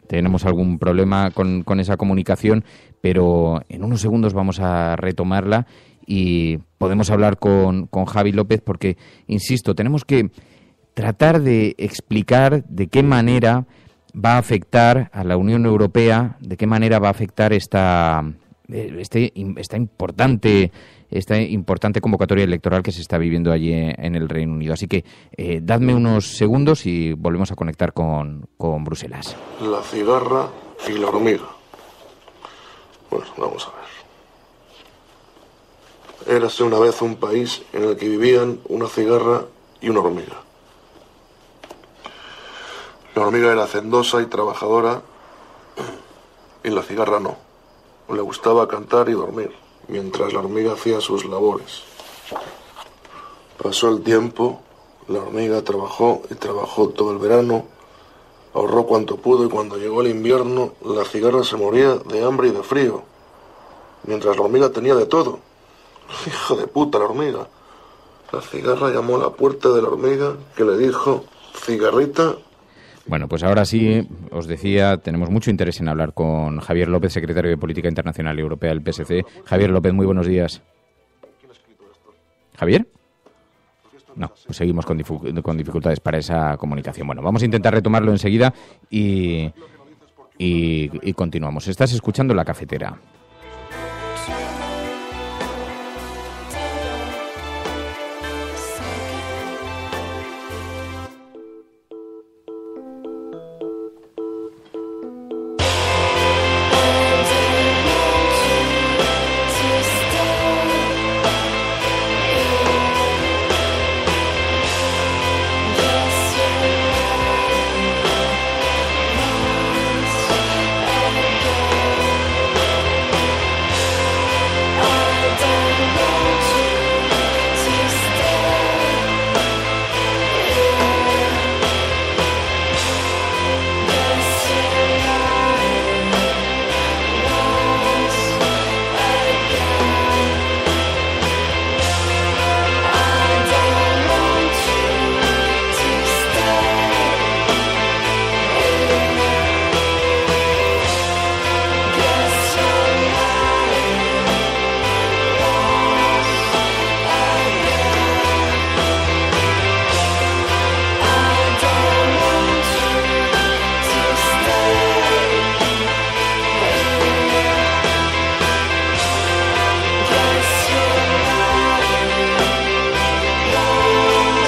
Tenemos algún problema con esa comunicación, pero en unos segundos vamos a retomarla y podemos hablar con Javi López porque, insisto, tenemos que tratar de explicar de qué manera va a afectar a la Unión Europea, de qué manera va a afectar esta importante convocatoria electoral que se está viviendo allí en el Reino Unido. Así que dadme unos segundos y volvemos a conectar con Bruselas. La cigarra y la hormiga. Bueno, vamos a ver. Érase una vez un país en el que vivían una cigarra y una hormiga. La hormiga era hacendosa y trabajadora y la cigarra no. Le gustaba cantar y dormir, mientras la hormiga hacía sus labores. Pasó el tiempo, la hormiga trabajó y trabajó todo el verano, ahorró cuanto pudo y cuando llegó el invierno, la cigarra se moría de hambre y de frío, mientras la hormiga tenía de todo. Hija de puta la hormiga. La cigarra llamó a la puerta de la hormiga, que le dijo: cigarrita. Bueno, pues ahora sí, os decía, tenemos mucho interés en hablar con Javier López, secretario de Política Internacional y Europea del PSC. Javier López, muy buenos días. ¿Javier? No, pues seguimos con dificultades para esa comunicación. Bueno, vamos a intentar retomarlo enseguida y continuamos. Estás escuchando La Cafetera.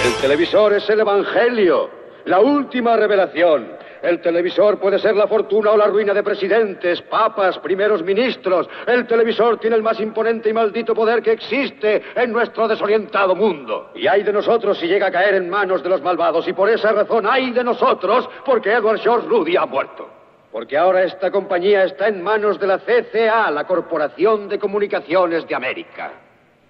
El televisor es el Evangelio, la última revelación. El televisor puede ser la fortuna o la ruina de presidentes, papas, primeros ministros. El televisor tiene el más imponente y maldito poder que existe en nuestro desorientado mundo. Y ay de nosotros si llega a caer en manos de los malvados. Y por esa razón ay de nosotros porque Edward George Rudy ha muerto. Porque ahora esta compañía está en manos de la CCA, la Corporación de Comunicaciones de América.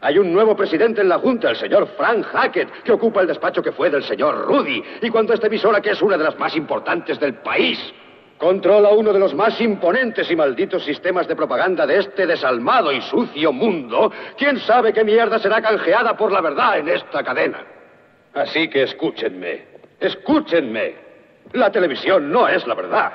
Hay un nuevo presidente en la Junta, el señor Frank Hackett, que ocupa el despacho que fue del señor Rudy. Y cuando esta emisora, que es una de las más importantes del país, controla uno de los más imponentes y malditos sistemas de propaganda de este desalmado y sucio mundo, ¿quién sabe qué mierda será canjeada por la verdad en esta cadena? Así que escúchenme, escúchenme. La televisión no es la verdad.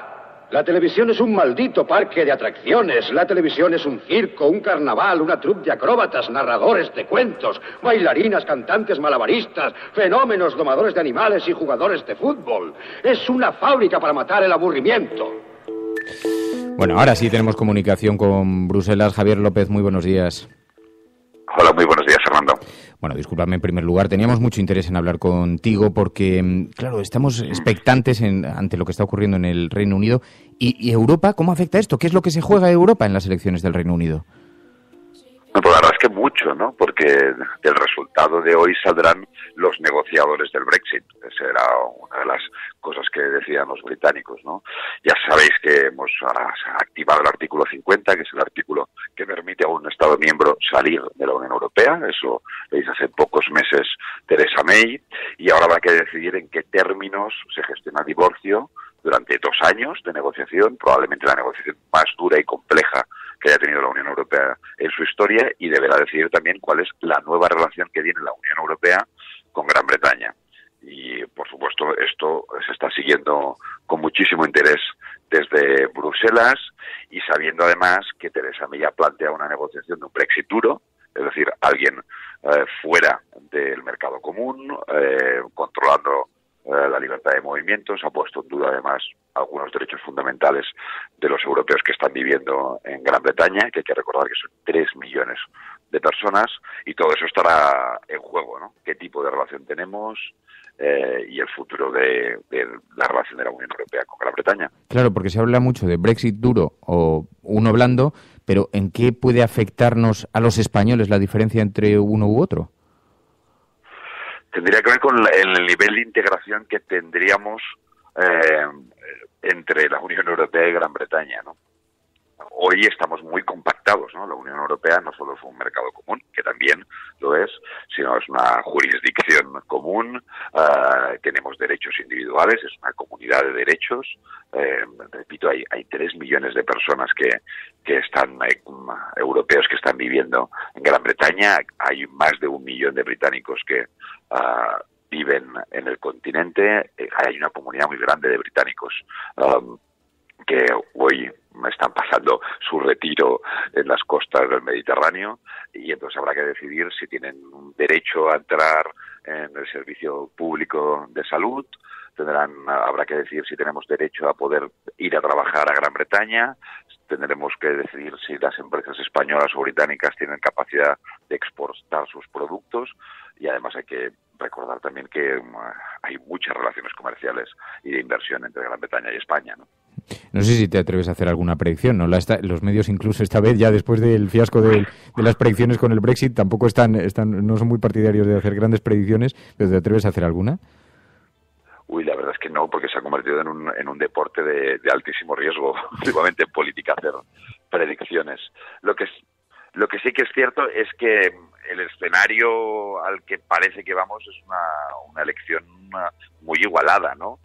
La televisión es un maldito parque de atracciones. La televisión es un circo, un carnaval, una troupe de acróbatas, narradores de cuentos, bailarinas, cantantes malabaristas, fenómenos, domadores de animales y jugadores de fútbol. Es una fábrica para matar el aburrimiento. Bueno, ahora sí tenemos comunicación con Bruselas. Javier López, muy buenos días. Hola, muy buenos días, Fernando. Bueno, discúlpame en primer lugar, teníamos mucho interés en hablar contigo porque, claro, estamos expectantes ante lo que está ocurriendo en el Reino Unido. ¿Y Europa? ¿Cómo afecta esto? ¿Qué es lo que se juega Europa en las elecciones del Reino Unido? No, pues la verdad es que mucho, ¿no? Porque del resultado de hoy saldrán los negociadores del Brexit. Esa era una de las cosas que decían los británicos, ¿no? Ya sabéis que hemos activado el artículo 50, que es el artículo que permite a un Estado miembro salir de la Unión Europea. Eso lo hizo hace pocos meses Theresa May. Y ahora va a que decidir en qué términos se gestiona el divorcio durante 2 años de negociación, probablemente la negociación más dura y compleja que haya tenido la Unión Europea en su historia, y deberá decidir también cuál es la nueva relación que tiene la Unión Europea con Gran Bretaña. Y, por supuesto, esto se está siguiendo con muchísimo interés desde Bruselas y sabiendo además que Theresa May ya plantea una negociación de un Brexit duro, es decir, alguien fuera del mercado común, controlando la libertad de movimientos, ha puesto en duda además algunos derechos fundamentales de los europeos que están viviendo en Gran Bretaña, que hay que recordar que son 3 millones de personas, y todo eso estará en juego, ¿no? ¿Qué tipo de relación tenemos y el futuro de la relación de la Unión Europea con Gran Bretaña? Claro, porque se habla mucho de Brexit duro o uno blando, pero ¿en qué puede afectarnos a los españoles la diferencia entre uno u otro? Tendría que ver con el nivel de integración que tendríamos entre la Unión Europea y Gran Bretaña, ¿no? hoy estamos muy compactados, ¿no? La Unión Europea no solo es un mercado común, que también lo es, sino es una jurisdicción común, tenemos derechos individuales, es una comunidad de derechos. Repito, hay 3 millones de personas que están, europeos que están viviendo en Gran Bretaña, hay más de 1 millón de británicos que viven en el continente, hay una comunidad muy grande de británicos que hoy están pasando su retiro en las costas del Mediterráneo, y entonces habrá que decidir si tienen derecho a entrar en el servicio público de salud, habrá que decidir si tenemos derecho a poder ir a trabajar a Gran Bretaña, tendremos que decidir si las empresas españolas o británicas tienen capacidad de exportar sus productos, y además hay que recordar también que hay muchas relaciones comerciales y de inversión entre Gran Bretaña y España, ¿no? No sé si te atreves a hacer alguna predicción, ¿no? Los medios incluso esta vez, ya después del fiasco de las predicciones con el Brexit, tampoco no son muy partidarios de hacer grandes predicciones, pero ¿te atreves a hacer alguna? Uy, la verdad es que no, porque se ha convertido en un deporte de altísimo riesgo, últimamente en política, hacer predicciones. Lo que sí que es cierto es que el escenario al que parece que vamos es una elección muy igualada, ¿no?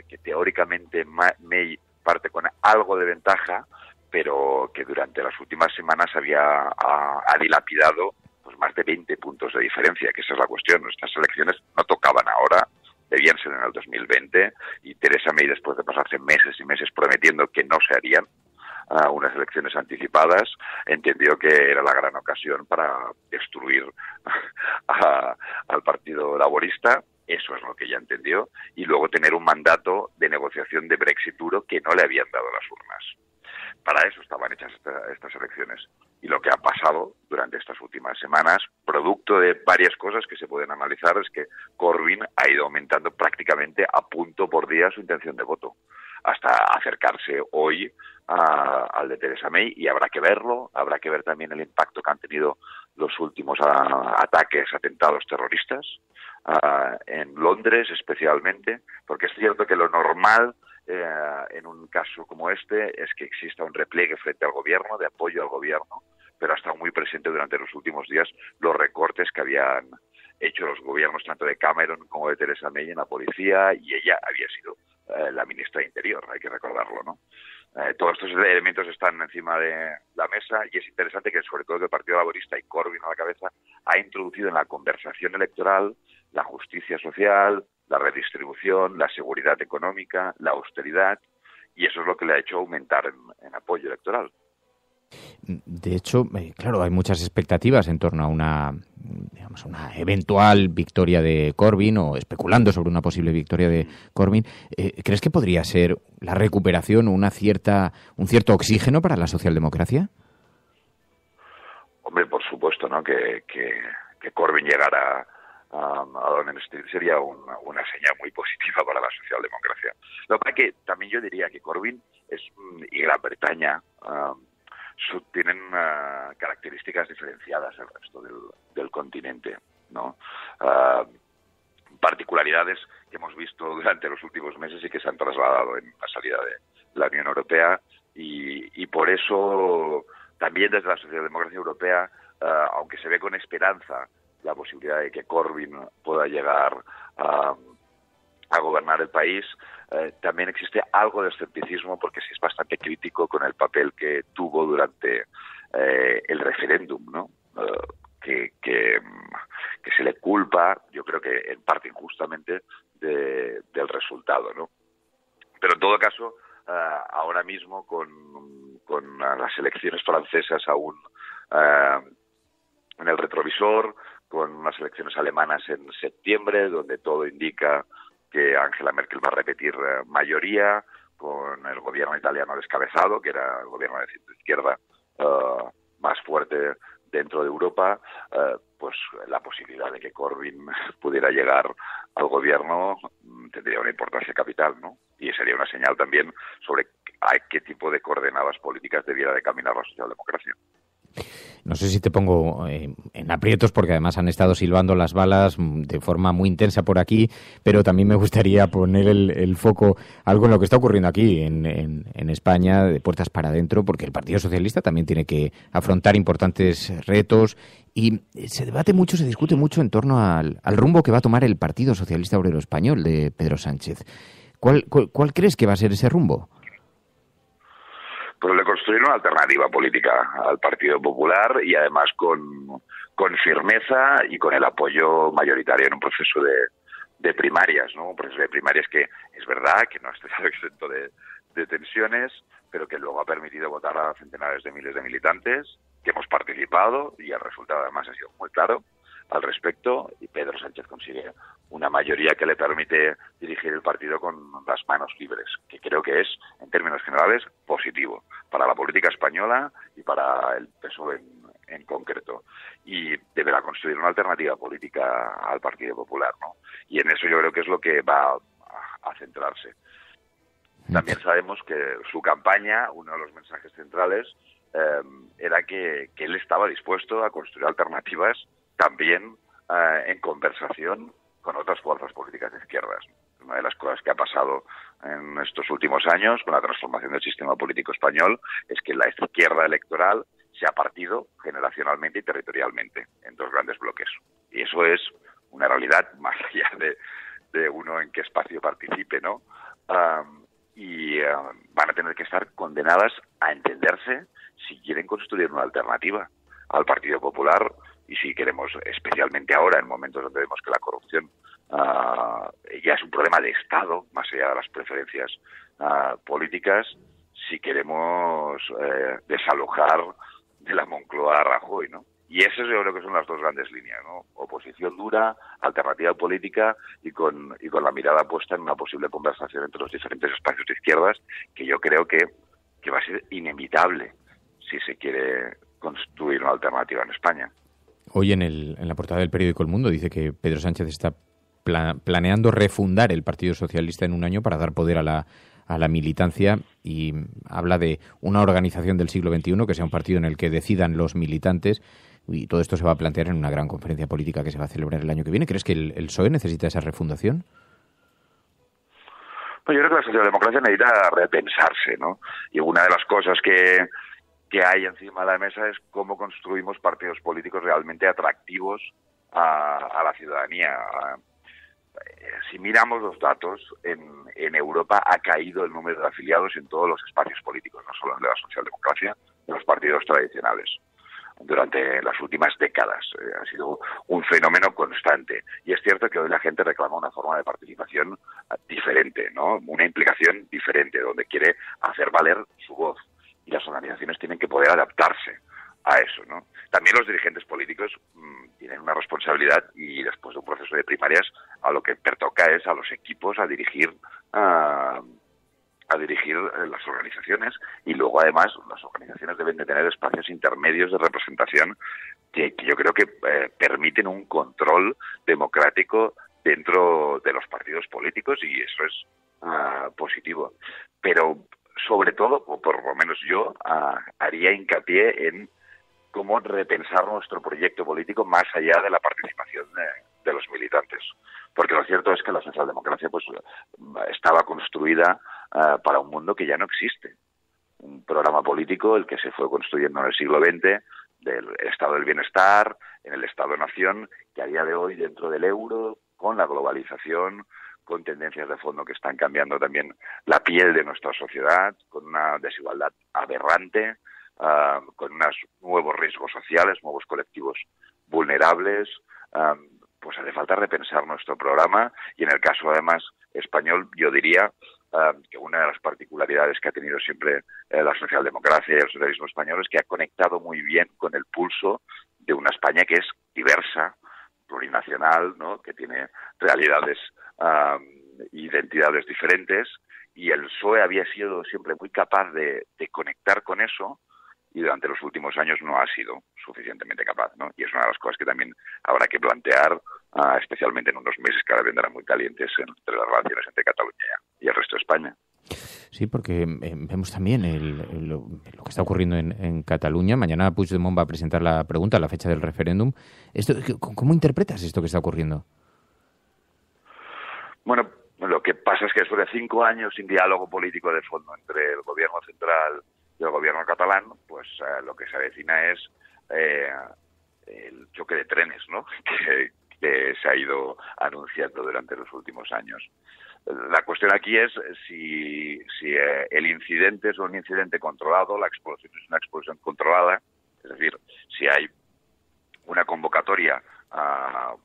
Que teóricamente May parte con algo de ventaja, pero que durante las últimas semanas ha dilapidado pues más de 20 puntos de diferencia, que esa es la cuestión. Estas elecciones no tocaban ahora, debían ser en el 2020, y Theresa May, después de pasarse meses y meses prometiendo que no se harían unas elecciones anticipadas, entendió que era la gran ocasión para destruir al Partido Laborista. Eso es lo que ella entendió, y luego tener un mandato de negociación de Brexit duro que no le habían dado las urnas. Para eso estaban hechas estas elecciones. Y lo que ha pasado durante estas últimas semanas, producto de varias cosas que se pueden analizar, es que Corbyn ha ido aumentando prácticamente a punto por día su intención de voto, hasta acercarse hoy al de Theresa May, y habrá que verlo, habrá que ver también el impacto que han tenido los últimos atentados terroristas, en Londres especialmente, porque es cierto que lo normal en un caso como este es que exista un repliegue frente al gobierno, de apoyo al gobierno, pero ha estado muy presente durante los últimos días los recortes que habían hecho los gobiernos tanto de Cameron como de Theresa May en la policía, y ella había sido la ministra de Interior, hay que recordarlo, ¿no? Todos estos elementos están encima de la mesa, y es interesante que sobre todo el Partido Laborista y Corbyn a la cabeza ha introducido en la conversación electoral la justicia social, la redistribución, la seguridad económica, la austeridad, y eso es lo que le ha hecho aumentar en apoyo electoral. De hecho, claro, hay muchas expectativas en torno a una eventual victoria de Corbyn, o especulando sobre una posible victoria de Corbyn. ¿Crees que podría ser la recuperación o un cierto oxígeno para la socialdemocracia? Hombre, por supuesto, ¿no? Que Corbyn llegara a Downing Street sería una señal muy positiva para la socialdemocracia. Lo que pasa es que también yo diría que Corbyn y Gran Bretaña tienen características diferenciadas del resto del continente, ¿no? Particularidades que hemos visto durante los últimos meses y que se han trasladado en la salida de la Unión Europea, y por eso también desde la socialdemocracia europea, aunque se ve con esperanza la posibilidad de que Corbyn pueda llegar a gobernar el país, también existe algo de escepticismo, porque sí es bastante crítico con el papel que tuvo durante el referéndum, ¿no? Que se le culpa, yo creo que en parte injustamente, del resultado, ¿no? Pero en todo caso, ahora mismo con las elecciones francesas aún en el retrovisor, con unas elecciones alemanas en septiembre, donde todo indica que Angela Merkel va a repetir mayoría, con el gobierno italiano descabezado, que era el gobierno de centro-izquierda más fuerte dentro de Europa, pues la posibilidad de que Corbyn pudiera llegar al gobierno tendría una importancia capital, ¿no? Y sería una señal también sobre a qué tipo de coordenadas políticas debiera de caminar la socialdemocracia. No sé si te pongo en aprietos, porque además han estado silbando las balas de forma muy intensa por aquí, pero también me gustaría poner el foco algo en lo que está ocurriendo aquí en España, de puertas para adentro, porque el Partido Socialista también tiene que afrontar importantes retos y se discute mucho en torno al rumbo que va a tomar el Partido Socialista Obrero Español de Pedro Sánchez. ¿Cuál crees que va a ser ese rumbo? Pues el de construir una alternativa política al Partido Popular y además con firmeza y con el apoyo mayoritario en un proceso de primarias, ¿no? Un proceso de primarias que es verdad que no ha estado exento de tensiones, pero que luego ha permitido votar a centenares de miles de militantes que hemos participado y el resultado además ha sido muy claro al respecto y Pedro Sánchez consigue una mayoría que le permite dirigir el partido con las manos libres, que creo que es, en términos generales, positivo para la política española y para el PSOE en concreto. Y deberá construir una alternativa política al Partido Popular, ¿no? Y en eso yo creo que es lo que va a centrarse. También sabemos que su campaña, uno de los mensajes centrales, era que él estaba dispuesto a construir alternativas también en conversación con otras fuerzas políticas de izquierdas. Una de las cosas que ha pasado en estos últimos años con la transformación del sistema político español es que la izquierda electoral se ha partido generacionalmente y territorialmente en dos grandes bloques. Y eso es una realidad más allá de uno en qué espacio participe, ¿no? Van a tener que estar condenadas a entenderse si quieren construir una alternativa al Partido Popular y si queremos, especialmente ahora, en momentos donde vemos que la corrupción ya es un problema de Estado, más allá de las preferencias políticas, si queremos desalojar de la Moncloa a Rajoy, ¿no? Y eso yo creo que son las dos grandes líneas, ¿no? Oposición dura, alternativa política y con la mirada puesta en una posible conversación entre los diferentes espacios de izquierdas, que yo creo que va a ser inevitable si se quiere construir una alternativa en España. Hoy en la portada del periódico El Mundo dice que Pedro Sánchez está planeando refundar el Partido Socialista en un año para dar poder a la militancia y habla de una organización del siglo XXI que sea un partido en el que decidan los militantes y todo esto se va a plantear en una gran conferencia política que se va a celebrar el año que viene. ¿Crees que el PSOE necesita esa refundación? Pues yo creo que la socialdemocracia necesita repensarse, ¿no? Y una de las cosas que hay encima de la mesa es cómo construimos partidos políticos realmente atractivos a la ciudadanía. Si miramos los datos, en Europa ha caído el número de afiliados en todos los espacios políticos, no solo en la socialdemocracia, de los partidos tradicionales. Durante las últimas décadas ha sido un fenómeno constante. Y es cierto que hoy la gente reclama una forma de participación diferente, ¿no? Una implicación diferente, donde quiere hacer valer su voz. Y las organizaciones tienen que poder adaptarse a eso, ¿no? También los dirigentes políticos tienen una responsabilidad y después de un proceso de primarias a lo que pertoca es a los equipos a dirigir las organizaciones y luego además las organizaciones deben de tener espacios intermedios de representación que yo creo que permiten un control democrático dentro de los partidos políticos y eso es positivo. Pero sobre todo, o por lo menos yo, haría hincapié en cómo repensar nuestro proyecto político más allá de la participación de los militantes. Porque lo cierto es que la socialdemocracia pues estaba construida para un mundo que ya no existe. Un programa político, el que se fue construyendo en el siglo XX, del estado del bienestar, en el estado-nación, que a día de hoy, dentro del euro, con la globalización, con tendencias de fondo que están cambiando también la piel de nuestra sociedad, con una desigualdad aberrante, con unos nuevos riesgos sociales, nuevos colectivos vulnerables, pues hace falta repensar nuestro programa y en el caso además español yo diría que una de las particularidades que ha tenido siempre la socialdemocracia y el socialismo español es que ha conectado muy bien con el pulso de una España que es diversa, plurinacional, ¿no? Que tiene realidades identidades diferentes y el PSOE había sido siempre muy capaz de conectar con eso y durante los últimos años no ha sido suficientemente capaz, ¿no? Y es una de las cosas que también habrá que plantear, especialmente en unos meses que ahora vendrán muy calientes entre las relaciones entre Cataluña y el resto de España. Sí, porque vemos también lo que está ocurriendo en Cataluña. Mañana Puigdemont va a presentar la pregunta a la fecha del referéndum. ¿Cómo interpretas esto que está ocurriendo? Bueno, lo que pasa es que después de 5 años sin diálogo político de fondo entre el gobierno central y el gobierno catalán, pues lo que se avecina es el choque de trenes, ¿no? que se ha ido anunciando durante los últimos años. La cuestión aquí es si el incidente es un incidente controlado, la explosión es una explosión controlada, es decir, si hay una convocatoria,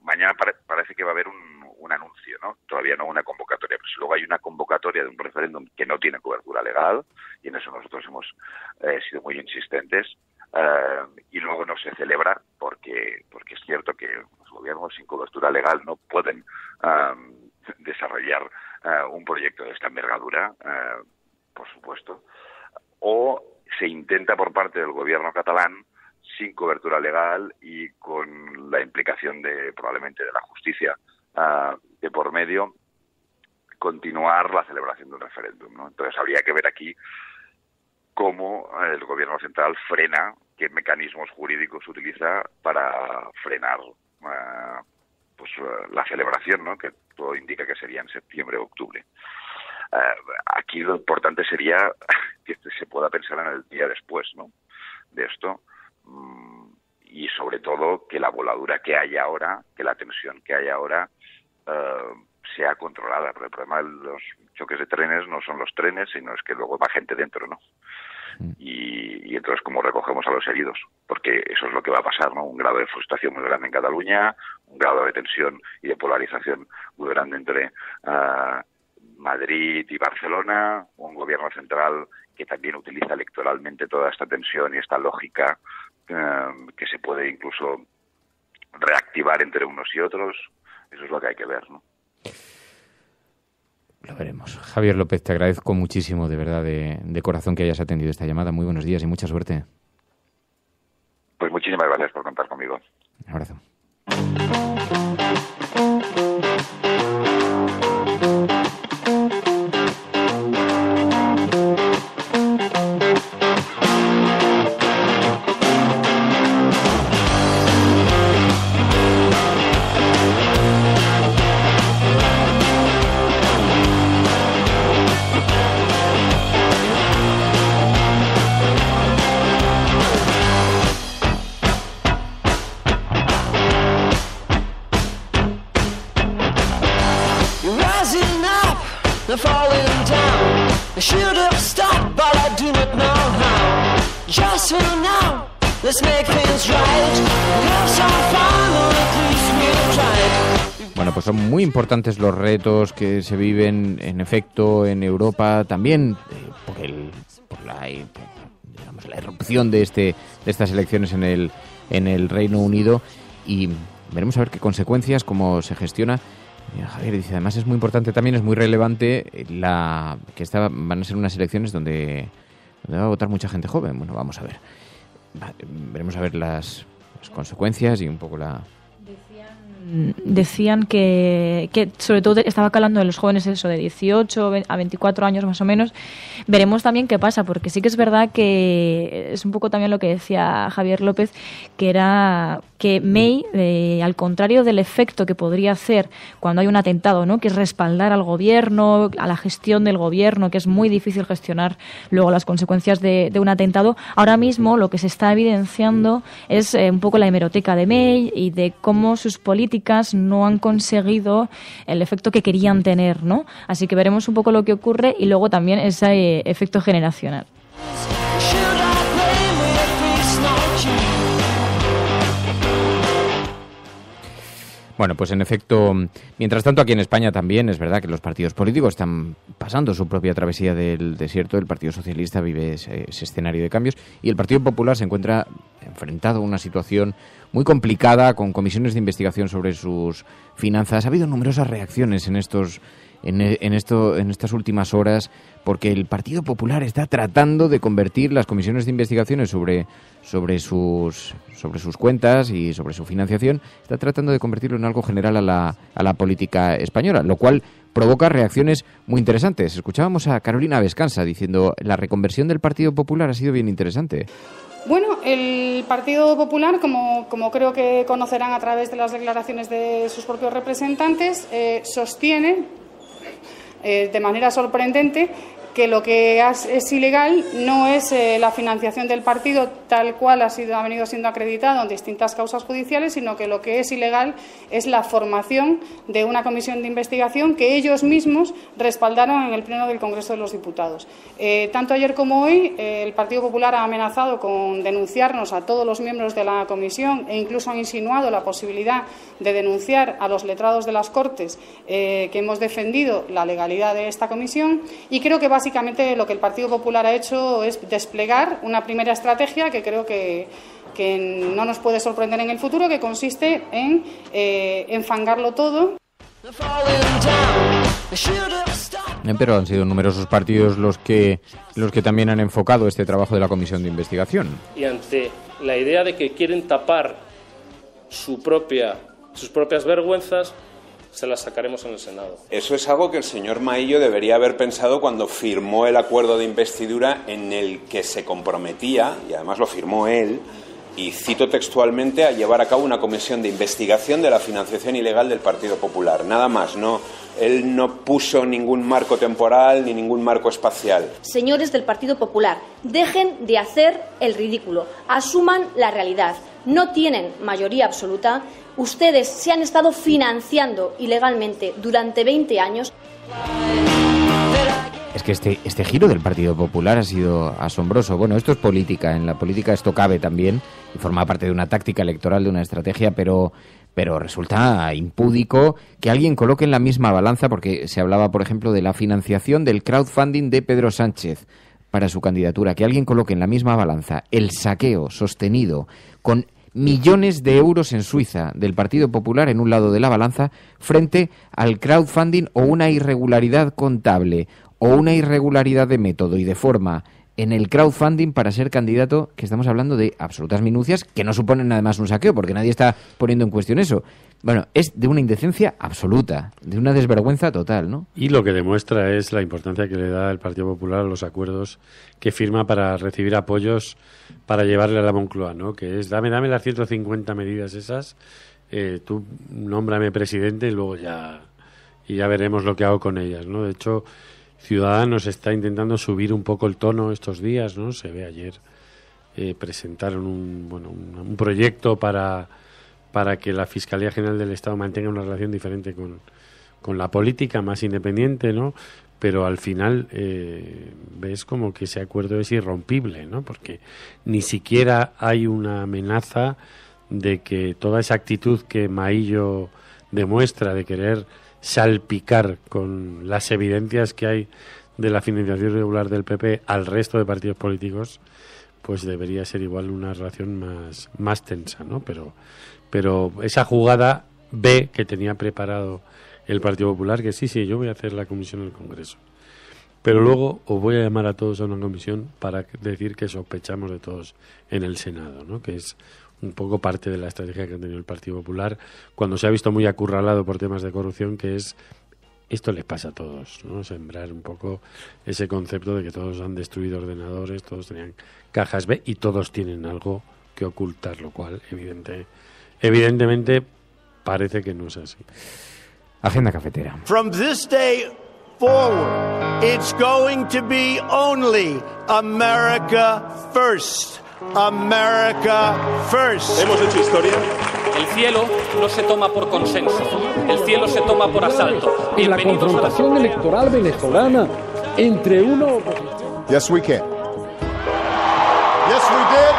mañana parece que va a haber un anuncio, ¿no? Todavía no una convocatoria, pero si luego hay una convocatoria de un referéndum que no tiene cobertura legal, y en eso nosotros hemos sido muy insistentes, y luego no se celebra porque es cierto que los gobiernos sin cobertura legal no pueden desarrollar un proyecto de esta envergadura, por supuesto, o se intenta por parte del gobierno catalán sin cobertura legal y con la implicación probablemente de la justicia de por medio, continuar la celebración de un referéndum, ¿no? Entonces habría que ver aquí cómo el gobierno central frena, qué mecanismos jurídicos utiliza para frenar la celebración, ¿no? Que todo indica que sería en septiembre o octubre. Aquí lo importante sería que se pueda pensar en el día después, ¿no? De esto, y sobre todo que la voladura que hay ahora, que la tensión que hay ahora sea controlada, porque el problema de los choques de trenes no son los trenes, sino es que luego va gente dentro, ¿no? Y entonces cómo recogemos a los heridos, porque eso es lo que va a pasar, ¿no? Un grado de frustración muy grande en Cataluña, un grado de tensión y de polarización muy grande entre Madrid y Barcelona, un gobierno central que también utiliza electoralmente toda esta tensión y esta lógica que se puede incluso reactivar entre unos y otros. Eso es lo que hay que ver, ¿no? Lo veremos. Javier López, te agradezco muchísimo, de verdad, de corazón, que hayas atendido esta llamada. Muy buenos días y mucha suerte. Pues muchísimas gracias por contar conmigo. Un abrazo. Bueno, pues son muy importantes los retos que se viven, en efecto, en Europa, también por la irrupción de estas elecciones en el Reino Unido, y veremos a ver qué consecuencias, cómo se gestiona. Javier dice, además es muy importante también, es muy relevante que van a ser unas elecciones donde va a votar mucha gente joven. Bueno, vamos a ver. Veremos a ver las consecuencias y un poco Decían que sobre todo estaba calando en los jóvenes eso de 18 a 24 años más o menos. Veremos también qué pasa, porque sí que es verdad que es un poco también lo que decía Javier López, que era que May, al contrario del efecto que podría hacer cuando hay un atentado, ¿no? Que es respaldar al gobierno, a la gestión del gobierno, que es muy difícil gestionar luego las consecuencias de un atentado. Ahora mismo lo que se está evidenciando es un poco la hemeroteca de May y de cómo sus políticas no han conseguido el efecto que querían tener, ¿no? Así que veremos un poco lo que ocurre y luego también ese efecto generacional. Bueno, pues en efecto, mientras tanto aquí en España también es verdad que los partidos políticos están pasando su propia travesía del desierto. El Partido Socialista vive ese escenario de cambios y el Partido Popular se encuentra enfrentado a una situación muy complicada, con comisiones de investigación sobre sus finanzas. Ha habido numerosas reacciones en estos en estas últimas horas, porque el Partido Popular está tratando de convertir las comisiones de investigaciones sobre sus cuentas y sobre su financiación, está tratando de convertirlo en algo general a la política española, lo cual provoca reacciones muy interesantes. Escuchábamos a Carolina Vescansa diciendo: la reconversión del Partido Popular ha sido bien interesante. Bueno, el Partido Popular, como creo que conocerán a través de las declaraciones de sus propios representantes, sostiene de manera sorprendente que lo que es ilegal no es la financiación del partido tal cual ha venido siendo acreditado en distintas causas judiciales, sino que lo que es ilegal es la formación de una comisión de investigación que ellos mismos respaldaron en el Pleno del Congreso de los Diputados. Tanto ayer como hoy, el Partido Popular ha amenazado con denunciarnos a todos los miembros de la comisión e incluso han insinuado la posibilidad de denunciar a los letrados de las Cortes que hemos defendido la legalidad de esta comisión, y creo que básicamente lo que el Partido Popular ha hecho es desplegar una primera estrategia que creo que no nos puede sorprender en el futuro, que consiste en enfangarlo todo. Pero han sido numerosos partidos los que también han enfocado este trabajo de la comisión de investigación. Y ante la idea de que quieren tapar sus propias vergüenzas, se las sacaremos en el Senado. Eso es algo que el señor Maillo debería haber pensado cuando firmó el acuerdo de investidura en el que se comprometía, y además lo firmó él, y cito textualmente, a llevar a cabo una comisión de investigación de la financiación ilegal del Partido Popular. Nada más, no. Él no puso ningún marco temporal ni ningún marco espacial. Señores del Partido Popular, dejen de hacer el ridículo, asuman la realidad. No tienen mayoría absoluta. Ustedes se han estado financiando ilegalmente durante 20 años. Es que este giro del Partido Popular ha sido asombroso. Bueno, esto es política. En la política esto cabe también y forma parte de una táctica electoral, de una estrategia, pero resulta impúdico que alguien coloque en la misma balanza, porque se hablaba, por ejemplo, de la financiación del crowdfunding de Pedro Sánchez para su candidatura, que alguien coloque en la misma balanza el saqueo sostenido con millones de euros en Suiza del Partido Popular en un lado de la balanza frente al crowdfunding o una irregularidad contable o una irregularidad de método y de forma en el crowdfunding para ser candidato, que estamos hablando de absolutas minucias que no suponen además un saqueo, porque nadie está poniendo en cuestión eso. Bueno, es de una indecencia absoluta, de una desvergüenza total, ¿no? Y lo que demuestra es la importancia que le da el Partido Popular a los acuerdos que firma para recibir apoyos para llevarle a la Moncloa, ¿no? Que es, dame las 150 medidas esas, tú nómbrame presidente y luego ya veremos lo que hago con ellas, ¿no? De hecho, Ciudadanos está intentando subir un poco el tono estos días, ¿no? Se ve ayer, presentaron un proyecto para que la Fiscalía General del Estado mantenga una relación diferente con la política, más independiente, ¿no? Pero al final ves como que ese acuerdo es irrompible, ¿no? Porque ni siquiera hay una amenaza de que toda esa actitud que Maillo demuestra de querer salpicar con las evidencias que hay de la financiación irregular del PP al resto de partidos políticos, pues debería ser igual una relación más tensa, ¿no? Pero esa jugada B que tenía preparado el Partido Popular, que sí, yo voy a hacer la comisión en el Congreso, pero luego os voy a llamar a todos a una comisión para decir que sospechamos de todos en el Senado, ¿no? Que es un poco parte de la estrategia que ha tenido el Partido Popular cuando se ha visto muy acurralado por temas de corrupción, que es esto les pasa a todos, ¿no? Sembrar un poco ese concepto de que todos han destruido ordenadores, todos tenían cajas B y todos tienen algo que ocultar, lo cual evidentemente parece que no es así. Agenda cafetera. From this day forward, it's going to be only America first. America first. Hemos hecho historia. El cielo no se toma por consenso, el cielo se toma por asalto. Y la confrontación electoral venezolana entre uno... Yes, we can. Yes, we did.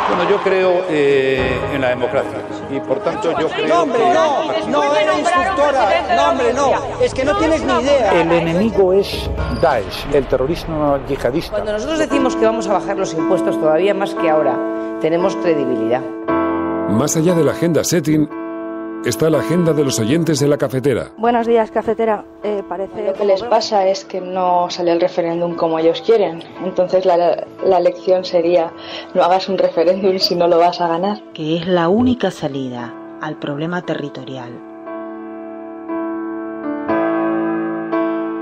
Bueno, yo creo en la democracia y por tanto yo creo no, era instructora. No, hombre, no. Es que no tienes ni idea. El enemigo es Daesh, el terrorismo yihadista. Cuando nosotros decimos que vamos a bajar los impuestos todavía más que ahora, tenemos credibilidad. Más allá de la agenda setting, está la agenda de los oyentes de la cafetera. Buenos días, cafetera. Parece Lo que les pasa es que no sale el referéndum como ellos quieren. Entonces la lección sería: no hagas un referéndum si no lo vas a ganar. Que es la única salida al problema territorial.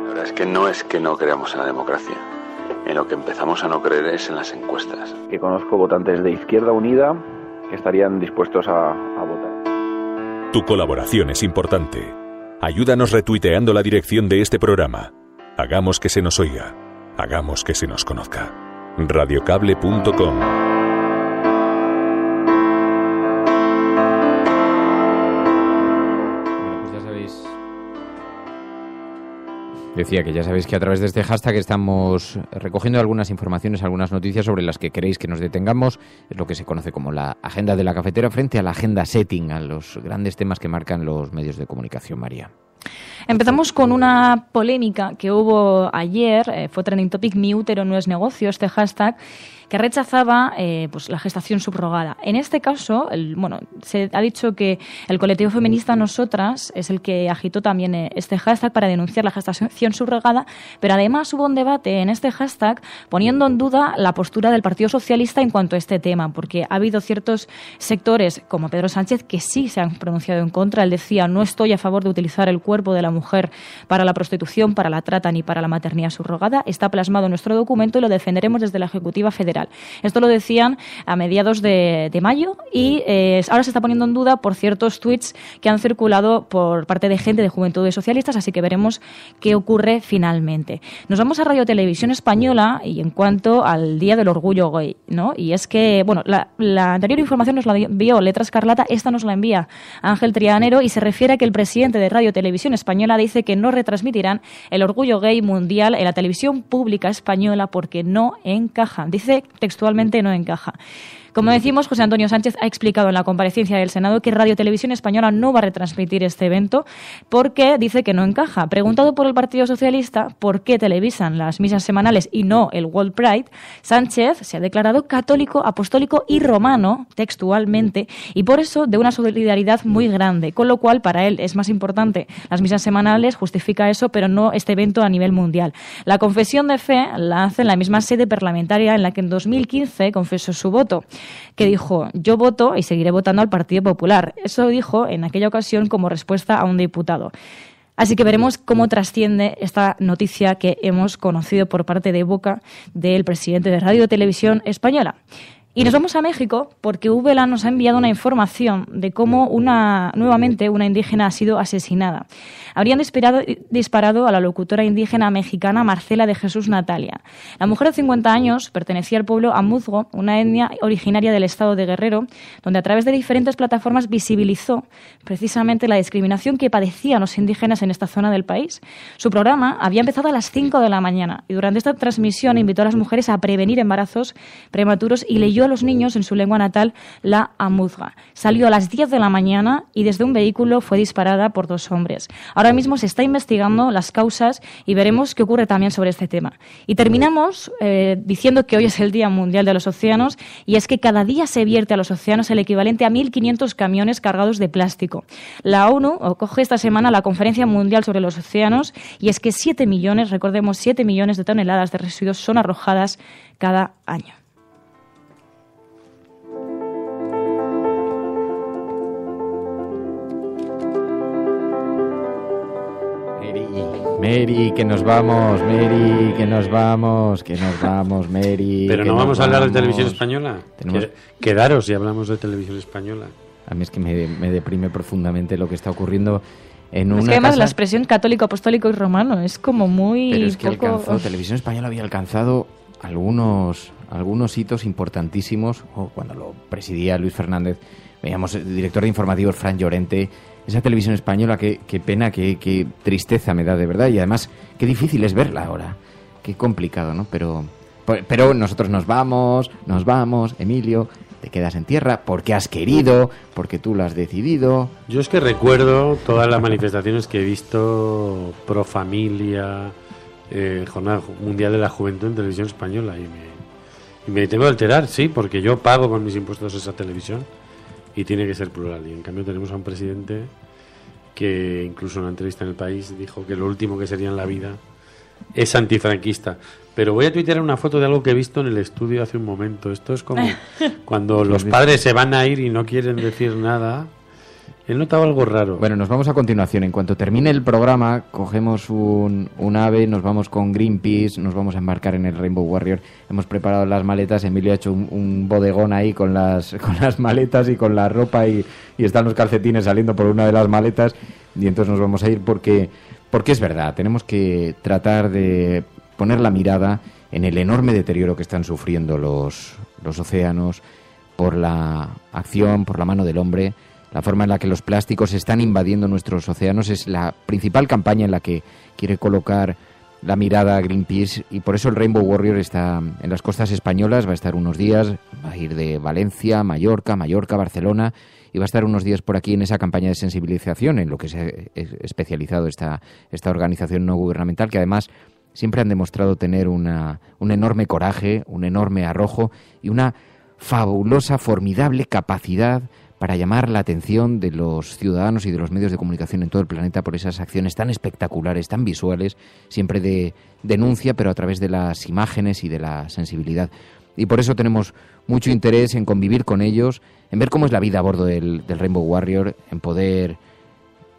La verdad es que no creamos en la democracia. En lo que empezamos a no creer es en las encuestas. Que conozco votantes de Izquierda Unida que estarían dispuestos a votar. Tu colaboración es importante. Ayúdanos retuiteando la dirección de este programa. Hagamos que se nos oiga. Hagamos que se nos conozca. Radiocable.com. Decía que ya sabéis que a través de este hashtag estamos recogiendo algunas informaciones, algunas noticias sobre las que queréis que nos detengamos. Es lo que se conoce como la agenda de la cafetera frente a la agenda setting, a los grandes temas que marcan los medios de comunicación, María. Empezamos con una polémica que hubo ayer, fue trending topic: mi útero no es negocio, este hashtag, que rechazaba pues la gestación subrogada. En este caso, se ha dicho que el colectivo feminista Nosotras es el que agitó también este hashtag para denunciar la gestación subrogada, pero además hubo un debate en este hashtag poniendo en duda la postura del Partido Socialista en cuanto a este tema, porque ha habido ciertos sectores, como Pedro Sánchez, que sí se han pronunciado en contra. Él decía: no estoy a favor de utilizar el cuerpo de la mujer para la prostitución, para la trata ni para la maternidad subrogada. Está plasmado en nuestro documento y lo defenderemos desde la Ejecutiva Federal. Esto lo decían a mediados de mayo y ahora se está poniendo en duda por ciertos tuits que han circulado por parte de gente de Juventudes Socialistas, así que veremos qué ocurre finalmente. Nos vamos a Radio Televisión Española y en cuanto al Día del Orgullo Gay, ¿no? Y es que, la anterior información nos la envió Letra Escarlata, esta nos la envía Ángel Trianero y se refiere a que el presidente de Radio Televisión Española dice que no retransmitirán el orgullo gay mundial en la televisión pública española porque no encaja. Dice textualmente: no encaja. Como decimos, José Antonio Sánchez ha explicado en la comparecencia del Senado que Radio Televisión Española no va a retransmitir este evento porque dice que no encaja. Preguntado por el Partido Socialista por qué televisan las misas semanales y no el World Pride, Sánchez se ha declarado católico, apostólico y romano, textualmente, y por eso de una solidaridad muy grande, con lo cual para él es más importante las misas semanales, justifica eso, pero no este evento a nivel mundial. La confesión de fe la hace en la misma sede parlamentaria en la que en 2015 confesó su voto, que dijo: yo voto y seguiré votando al Partido Popular. Eso dijo en aquella ocasión como respuesta a un diputado. Así que veremos cómo trasciende esta noticia que hemos conocido por parte de boca del presidente de Radio Televisión Española. Y nos vamos a México porque VLA nos ha enviado una información de cómo nuevamente una indígena ha sido asesinada. Habrían disparado a la locutora indígena mexicana Marcela de Jesús Natalia. La mujer de 50 años pertenecía al pueblo amuzgo, una etnia originaria del estado de Guerrero, donde a través de diferentes plataformas visibilizó precisamente la discriminación que padecían los indígenas en esta zona del país. Su programa había empezado a las 5 de la mañana y durante esta transmisión invitó a las mujeres a prevenir embarazos prematuros y leyó a los niños en su lengua natal, la amuzga. Salió a las 10 de la mañana y desde un vehículo fue disparada por 2 hombres. Ahora mismo se está investigando las causas y veremos qué ocurre también sobre este tema. Y terminamos diciendo que hoy es el Día Mundial de los Océanos y es que cada día se vierte a los océanos el equivalente a 1.500 camiones cargados de plástico. La ONU acoge esta semana la Conferencia Mundial sobre los Océanos y es que 7 millones de toneladas de residuos son arrojadas cada año. Mary, que nos vamos, Mary, que nos vamos, Mary. Pero no vamos a hablar de televisión española. Quedaros si hablamos de televisión española. A mí es que me deprime profundamente lo que está ocurriendo en una Es que además casa... la expresión católico, apostólico y romano es como muy... Pero es que poco... Televisión Española había alcanzado algunos hitos importantísimos. Cuando lo presidía Luis Fernández, veíamos el director de informativos, Fran Llorente. Esa televisión española, qué pena, qué tristeza me da de verdad. Y además, qué difícil es verla ahora. Qué complicado, ¿no? Pero nosotros nos vamos, Emilio, te quedas en tierra porque has querido, porque tú lo has decidido. Yo es que recuerdo todas las manifestaciones que he visto pro familia, Jornada Mundial de la Juventud en televisión española y me tengo que alterar, sí, porque yo pago con mis impuestos esa televisión y tiene que ser plural. Y en cambio tenemos a un presidente que incluso en una entrevista en El País dijo que lo último que sería en la vida es antifranquista. Pero voy a tuitear una foto de algo que he visto en el estudio hace un momento. Esto es como cuando los padres se van a ir y no quieren decir nada. He notado algo raro. Bueno, nos vamos a continuación. En cuanto termine el programa, cogemos un AVE, nos vamos con Greenpeace, nos vamos a embarcar en el Rainbow Warrior. Hemos preparado las maletas. Emilio ha hecho un bodegón ahí con las maletas y con la ropa y están los calcetines saliendo por una de las maletas. Y entonces nos vamos a ir porque es verdad. Tenemos que tratar de poner la mirada en el enorme deterioro que están sufriendo los océanos por la acción, por la mano del hombre. La forma en la que los plásticos están invadiendo nuestros océanos es la principal campaña en la que quiere colocar la mirada Greenpeace, y por eso el Rainbow Warrior está en las costas españolas, va a estar unos días, va a ir de Valencia, Mallorca, Barcelona, y va a estar unos días por aquí en esa campaña de sensibilización en lo que se ha especializado esta organización no gubernamental, que además siempre han demostrado tener un enorme coraje, un enorme arrojo y una fabulosa, formidable capacidad para llamar la atención de los ciudadanos y de los medios de comunicación en todo el planeta por esas acciones tan espectaculares, tan visuales, siempre de denuncia, pero a través de las imágenes y de la sensibilidad. Y por eso tenemos mucho interés en convivir con ellos, en ver cómo es la vida a bordo del Rainbow Warrior, en poder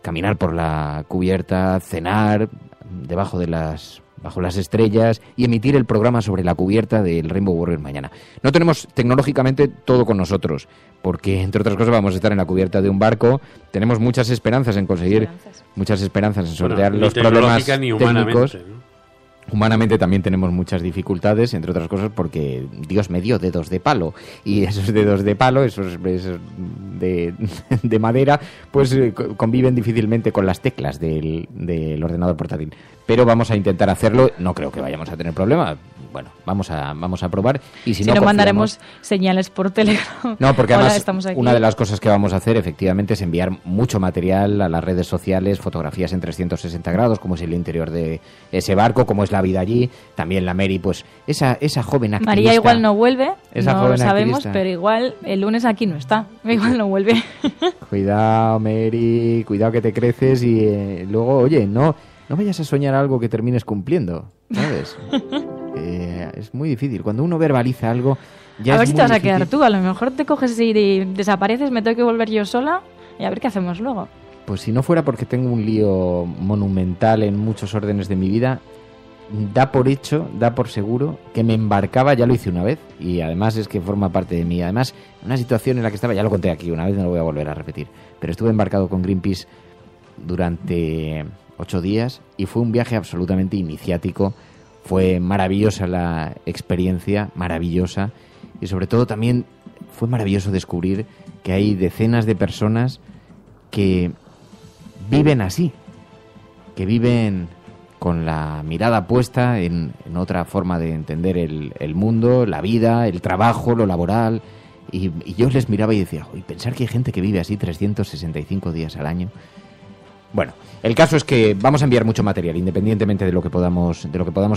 caminar por la cubierta, cenar bajo las estrellas y emitir el programa sobre la cubierta del Rainbow Warrior mañana. No tenemos tecnológicamente todo con nosotros, porque entre otras cosas vamos a estar en la cubierta de un barco. Tenemos muchas esperanzas en conseguir, muchas esperanzas en sortear los problemas técnicos. Humanamente también tenemos muchas dificultades, entre otras cosas porque Dios me dio dedos de palo, y esos dedos de palo, esos de madera, pues conviven difícilmente con las teclas del ordenador portátil. Pero vamos a intentar hacerlo, no creo que vayamos a tener problema. Bueno, vamos a probar, y si no mandaremos señales por Telegram. No, porque además una de las cosas que vamos a hacer efectivamente es enviar mucho material a las redes sociales, fotografías en 360 grados, como es el interior de ese barco, como es la vida allí. También la Mary, pues esa joven activista. María igual no vuelve, no lo sabemos, activista. Pero igual el lunes aquí no está, igual no vuelve. Cuidado, Mary, cuidado que te creces y luego, oye, no vayas a soñar algo que termines cumpliendo, ¿sabes? Es muy difícil. Cuando uno verbaliza algo, ya a ver es si muy te vas difícil. a quedar tú. A lo mejor te coges y desapareces, me tengo que volver yo sola y a ver qué hacemos luego. Pues si no fuera porque tengo un lío monumental en muchos órdenes de mi vida, da por seguro que me embarcaba. Ya lo hice una vez y además es que forma parte de mí. Además, una situación en la que estaba, ya lo conté aquí una vez, no lo voy a volver a repetir, pero estuve embarcado con Greenpeace durante 8 días y fue un viaje absolutamente iniciático. Fue maravillosa la experiencia, maravillosa, y sobre todo también fue maravilloso descubrir que hay decenas de personas que viven así, que viven con la mirada puesta en otra forma de entender el mundo, la vida, el trabajo, lo laboral, y yo les miraba y decía, uy, pensar que hay gente que vive así 365 días al año. Bueno, el caso es que vamos a enviar mucho material, independientemente de lo que podamos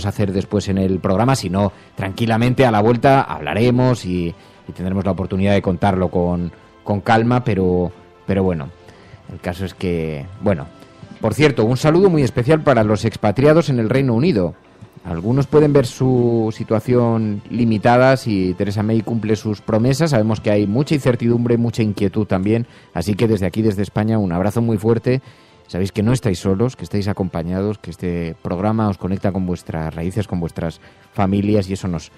hacer después en el programa. Si no, tranquilamente a la vuelta hablaremos y tendremos la oportunidad de contarlo con calma, pero bueno, el caso es que, bueno, por cierto, un saludo muy especial para los expatriados en el Reino Unido. Algunos pueden ver su situación limitada si Theresa May cumple sus promesas. Sabemos que hay mucha incertidumbre, mucha inquietud también, así que desde aquí, desde España, un abrazo muy fuerte. Sabéis que no estáis solos, que estáis acompañados, que este programa os conecta con vuestras raíces, con vuestras familias, y eso nos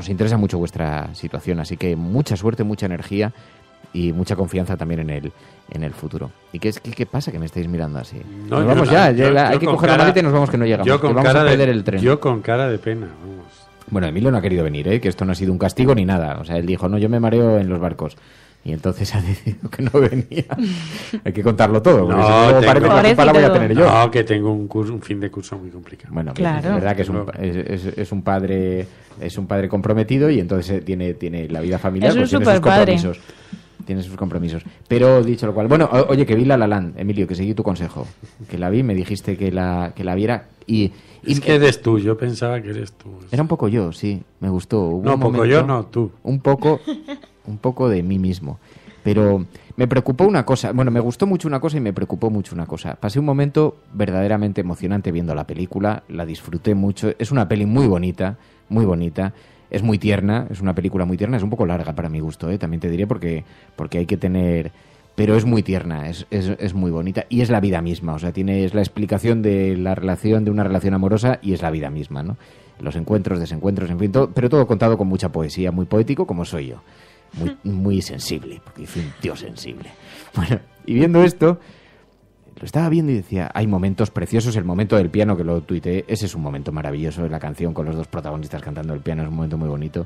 interesa mucho vuestra situación. Así que mucha suerte, mucha energía y mucha confianza también en el futuro. ¿Y qué pasa que me estáis mirando así? No, nos vamos ya, hay que coger la maleta y nos vamos, que no llegamos, que vamos a perder el tren. Yo con cara de pena, vamos. Bueno, Emilio no ha querido venir, que esto no ha sido un castigo ni nada. O sea, él dijo, no, yo me mareo en los barcos. Y entonces ha decidido que no venía. Hay que contarlo todo. No, parece que la culpa la voy a tener yo. No, que tengo un fin de curso muy complicado. Bueno, claro. Es verdad que es un padre comprometido, y entonces tiene la vida familiar, es un pues tiene sus compromisos. Tiene sus compromisos. Pero dicho lo cual, bueno, oye, que vi La La Land, Emilio, que seguí tu consejo. Que la vi, me dijiste que la viera y es que eres tú, yo pensaba que eres tú. Era un poco yo, sí, me gustó. No, poco yo, no, tú. Un poco de mí mismo. Pero me preocupó una cosa, bueno, me gustó mucho una cosa y me preocupó mucho una cosa. Pasé un momento verdaderamente emocionante viendo la película, la disfruté mucho. Es una peli muy bonita, es muy tierna, es una película muy tierna, es un poco larga para mi gusto, también te diré porque hay que tener... Pero es muy tierna, es muy bonita y es la vida misma, o sea, es la explicación de la relación, de una relación amorosa y es la vida misma, ¿no? Los encuentros, desencuentros, en fin, pero todo contado con mucha poesía, muy poético como soy yo. Muy sensible, porque soy un tío sensible. Bueno, y viendo esto, lo estaba viendo y decía, hay momentos preciosos, el momento del piano que lo tuiteé, ese es un momento maravilloso, la canción con los dos protagonistas cantando el piano es un momento muy bonito.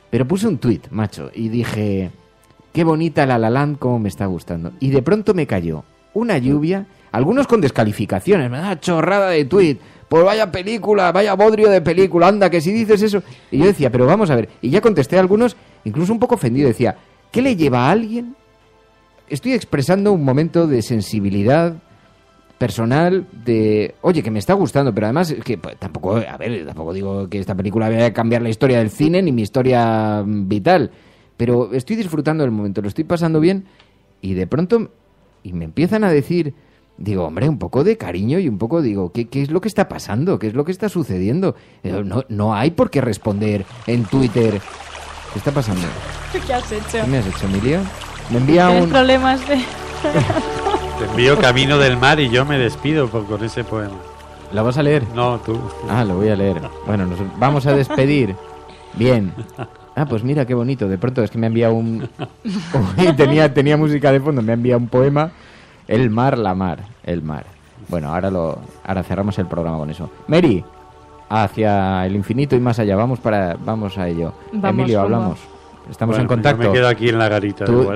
Pero puse un tuit, macho, y dije, qué bonita La La Land, cómo me está gustando. Y de pronto me cayó una lluvia, algunos con descalificaciones, me da chorrada de tuit, pues vaya película, vaya bodrio de película, anda, que si dices eso. Y yo decía, pero vamos a ver, y ya contesté a algunos, incluso un poco ofendido, decía, ¿qué le lleva a alguien? Estoy expresando un momento de sensibilidad personal, de, oye, que me está gustando, pero además es que pues, tampoco digo que esta película vaya a cambiar la historia del cine ni mi historia vital, pero estoy disfrutando del momento, lo estoy pasando bien, y de pronto, y me empiezan a decir, digo, hombre, un poco de cariño y un poco, digo, ¿qué es lo que está pasando? ¿Qué es lo que está sucediendo? No hay por qué responder en Twitter. ¿Qué está pasando? ¿Qué has hecho? ¿Qué me has hecho, Emilio? Me envía ¿Tienes problemas de...? Te envío Camino del Mar y yo me despido con ese poema. ¿Lo vas a leer? No, tú. Ah, lo voy a leer. Bueno, nos vamos a despedir. Bien. Ah, pues mira, qué bonito. De pronto es que me ha enviado tenía música de fondo, me ha enviado un poema. El mar, la mar, el mar. Bueno, ahora cerramos el programa con eso. Mary, hacia el infinito y más allá. Vamos a ello. Emilio, hablamos. Estamos en contacto. Yo me quedo aquí en la garita. Tú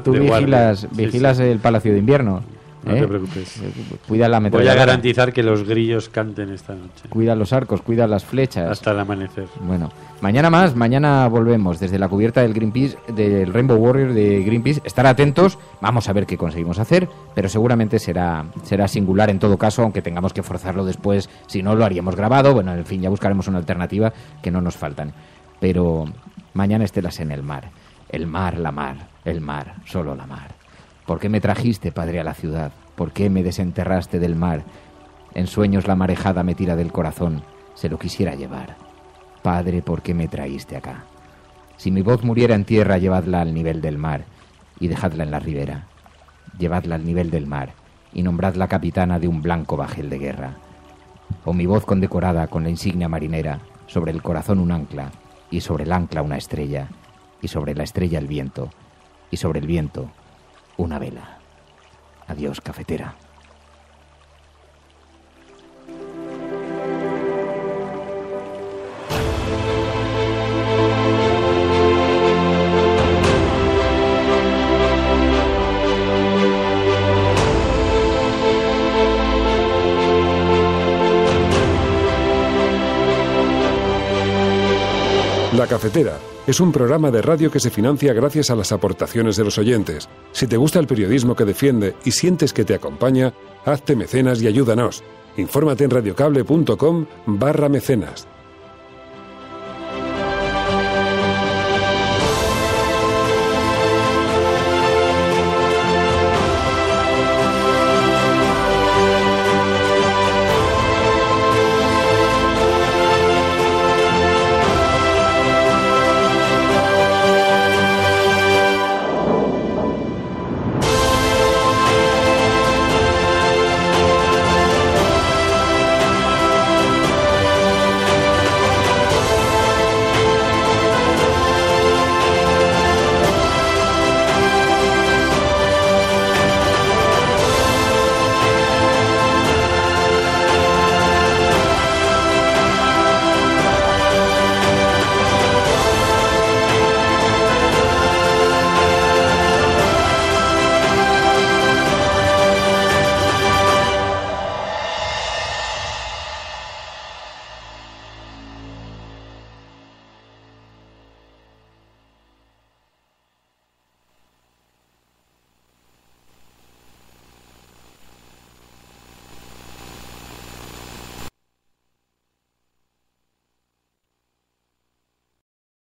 vigilas el Palacio de Invierno. No te preocupes. Cuida la Voy a garantizar que los grillos canten esta noche. Cuida los arcos, cuida las flechas. Hasta el amanecer. Bueno, mañana volvemos desde la cubierta del Greenpeace, del Rainbow Warrior de Greenpeace. Estar atentos, vamos a ver qué conseguimos hacer, pero seguramente será singular en todo caso, aunque tengamos que forzarlo después. Si no, lo haríamos grabado. Bueno, en fin, ya buscaremos una alternativa que no nos faltan. Pero mañana estelas en el mar. El mar, la mar, el mar, solo la mar. ¿Por qué me trajiste, padre, a la ciudad? ¿Por qué me desenterraste del mar? En sueños la marejada me tira del corazón, se lo quisiera llevar. Padre, ¿por qué me traíste acá? Si mi voz muriera en tierra, llevadla al nivel del mar y dejadla en la ribera. Llevadla al nivel del mar y nombradla capitana de un blanco bajel de guerra. O mi voz condecorada con la insignia marinera, sobre el corazón un ancla, y sobre el ancla una estrella, y sobre la estrella el viento, y sobre el viento una vela. Adiós, cafetera. La Cafetera es un programa de radio que se financia gracias a las aportaciones de los oyentes. Si te gusta el periodismo que defiende y sientes que te acompaña, hazte mecenas y ayúdanos. Infórmate en radiocable.com/mecenas.